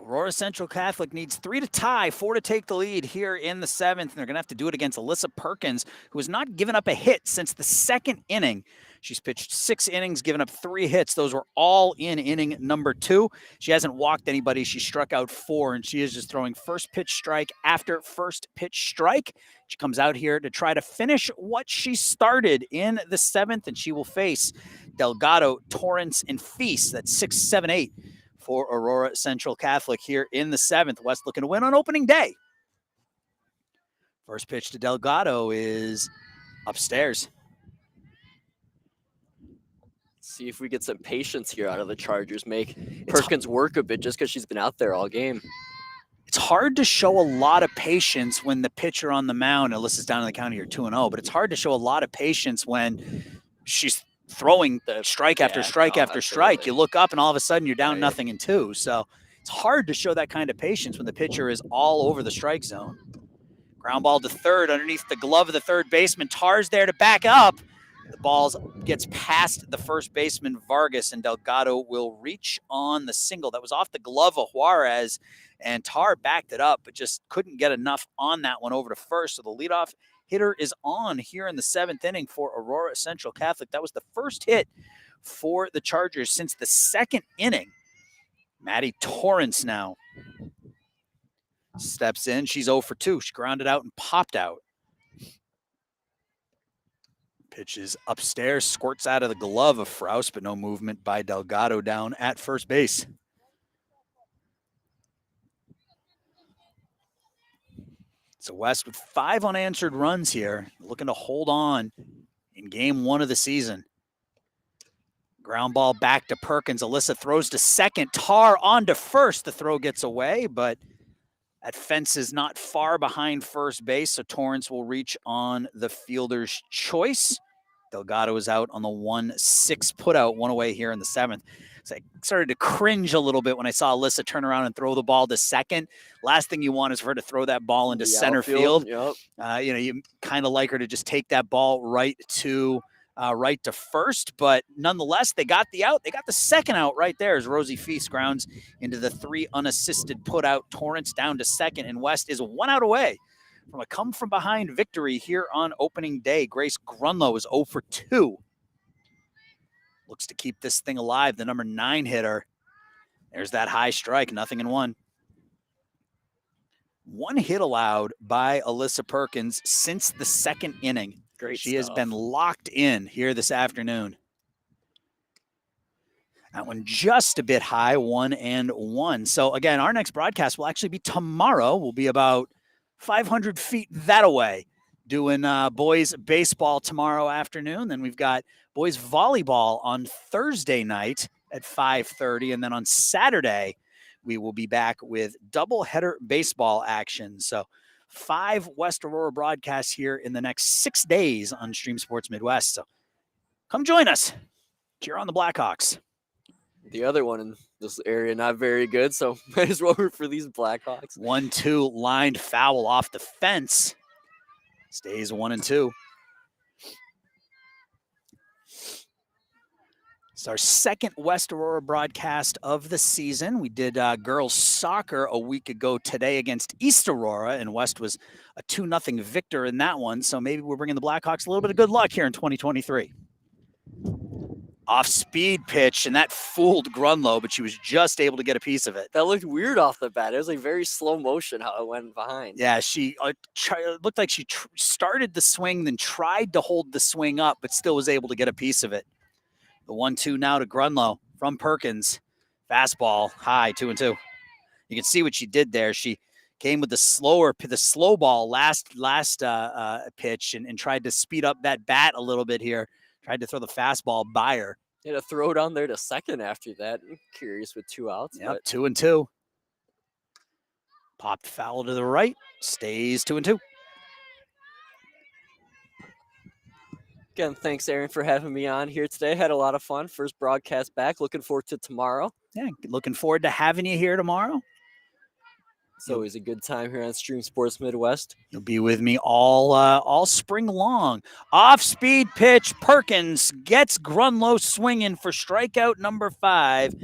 Aurora Central Catholic needs 3 to tie, 4 to take the lead here in the 7th. And they're going to have to do it against Alyssa Perkins, who has not given up a hit since the 2nd inning. She's pitched 6 innings, given up 3 hits. Those were all in inning number 2. She hasn't walked anybody. She struck out 4, and she is just throwing first pitch strike after first pitch strike. She comes out here to try to finish what she started in the 7th, and she will face Delgado, Torrance, and Feast. That's 6, 7, 8. For Aurora Central Catholic here in the 7th. West looking to win on opening day. First pitch to Delgado is upstairs. See if we get some patience here out of the Chargers. Make Perkins work a bit just because she's been out there all game. It's hard to show a lot of patience when the pitcher on the mound, Alyssa's down in the count here 2-0, but it's hard to show a lot of patience when she's throwing the strike after strike after strike. You look up and all of a sudden you're down 0-2. So it's hard to show that kind of patience when the pitcher is all over the strike zone. Ground ball to third underneath the glove of the third baseman. Tar's there to back up. The ball gets past the first baseman, Vargas, and Delgado will reach on the single. That was off the glove of Juarez, and Tar backed it up, but just couldn't get enough on that one over to first. So the leadoff hitter is on here in the 7th inning for Aurora Central Catholic. That was the first hit for the Chargers since the 2nd inning. Maddie Torrance now steps in. She's 0 for 2. She grounded out and popped out. Pitches upstairs, squirts out of the glove of Frous, but no movement by Delgado down at first base. So West with 5 unanswered runs here, looking to hold on in game 1 of the season. Ground ball back to Perkins. Alyssa throws to second. Tar on to first. The throw gets away, but that fence is not far behind first base, so Torrance will reach on the fielder's choice. Delgado is out on the 1-6 putout, one away here in the 7th. So I started to cringe a little bit when I saw Alyssa turn around and throw the ball to second. Last thing you want is for her to throw that ball into center field. Yep. You kind of like her to just take that ball right to first, but nonetheless, they got the out. They got the second out right there as Rosie Feast grounds into the 3 unassisted putout. Torrance down to second, and West is 1 out away from a come-from-behind victory here on opening day. Grace Grunlow is 0 for 2. Looks to keep this thing alive, the number 9 hitter. There's that high strike, 0-1. 1 hit allowed by Alyssa Perkins since the 2nd inning. She has been locked in here this afternoon. That one just a bit high, 1-1. So again, our next broadcast will actually be tomorrow. We'll be about 500 feet that away doing boys baseball tomorrow afternoon. Then we've got boys volleyball on Thursday night at 5:30. And then on Saturday, we will be back with doubleheader baseball action. So 5 West Aurora broadcasts here in the next 6 days on Stream Sports Midwest. So come join us. Cheer on the Blackhawks. The other one in this area not very good, so might as well root for these Blackhawks. 1-2 lined foul off the fence. Stays 1-2. It's our second West Aurora broadcast of the season. We did girls soccer a week ago today against East Aurora, and West was a 2-0 victor in that one. So maybe we're bringing the Blackhawks a little bit of good luck here in 2023. Off-speed pitch, and that fooled Grunlow, but she was just able to get a piece of it. That looked weird off the bat. It was like very slow motion how it went behind. Yeah, she looked like she started the swing, then tried to hold the swing up, but still was able to get a piece of it. The 1-2 now to Grunlow from Perkins. Fastball, high, 2-2. You can see what she did there. She came with the slow ball last pitch and tried to speed up that bat a little bit here. Tried to throw the fastball by her. He had a throw down there to second after that. I'm curious with 2 outs. Yep, 2-2. Popped foul to the right. Stays 2-2. Again, thanks, Aaron, for having me on here today. Had a lot of fun. First broadcast back. Looking forward to tomorrow. Yeah, looking forward to having you here tomorrow. It's always a good time here on Stream Sports Midwest. You'll be with me all spring long. Off-speed pitch. Perkins gets Grunlow swinging for strikeout number 5.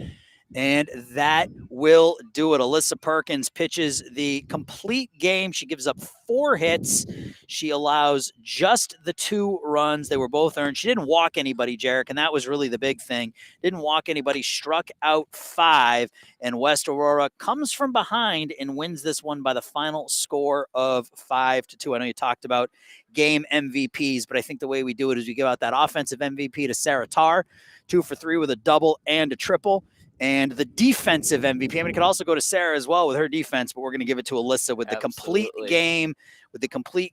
And that will do it. Alyssa Perkins pitches the complete game. She gives up 4 hits. She allows just the 2 runs. They were both earned. She didn't walk anybody, Jarek, and that was really the big thing. Didn't walk anybody, struck out 5, and West Aurora comes from behind and wins this one by the final score of 5-2. I know you talked about game MVPs, but I think the way we do it is we give out that offensive MVP to Sarah Tarr, 2 for 3 with a double and a triple. And the defensive MVP, I mean, it could also go to Sarah as well with her defense, but we're going to give it to Alyssa with the complete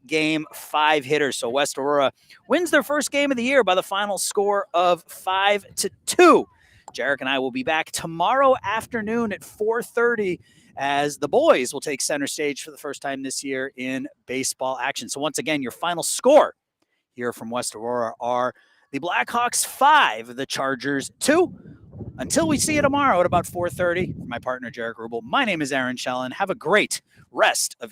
game, 5 hitters. So West Aurora wins their first game of the year by the final score of 5-2. Jarek and I will be back tomorrow afternoon at 4:30 as the boys will take center stage for the first time this year in baseball action. So once again, your final score here from West Aurora are the Blackhawks 5, the Chargers 2. Until we see you tomorrow at about 4:30, my partner, Jarek Rubel, my name is Aaron Shellen. Have a great rest of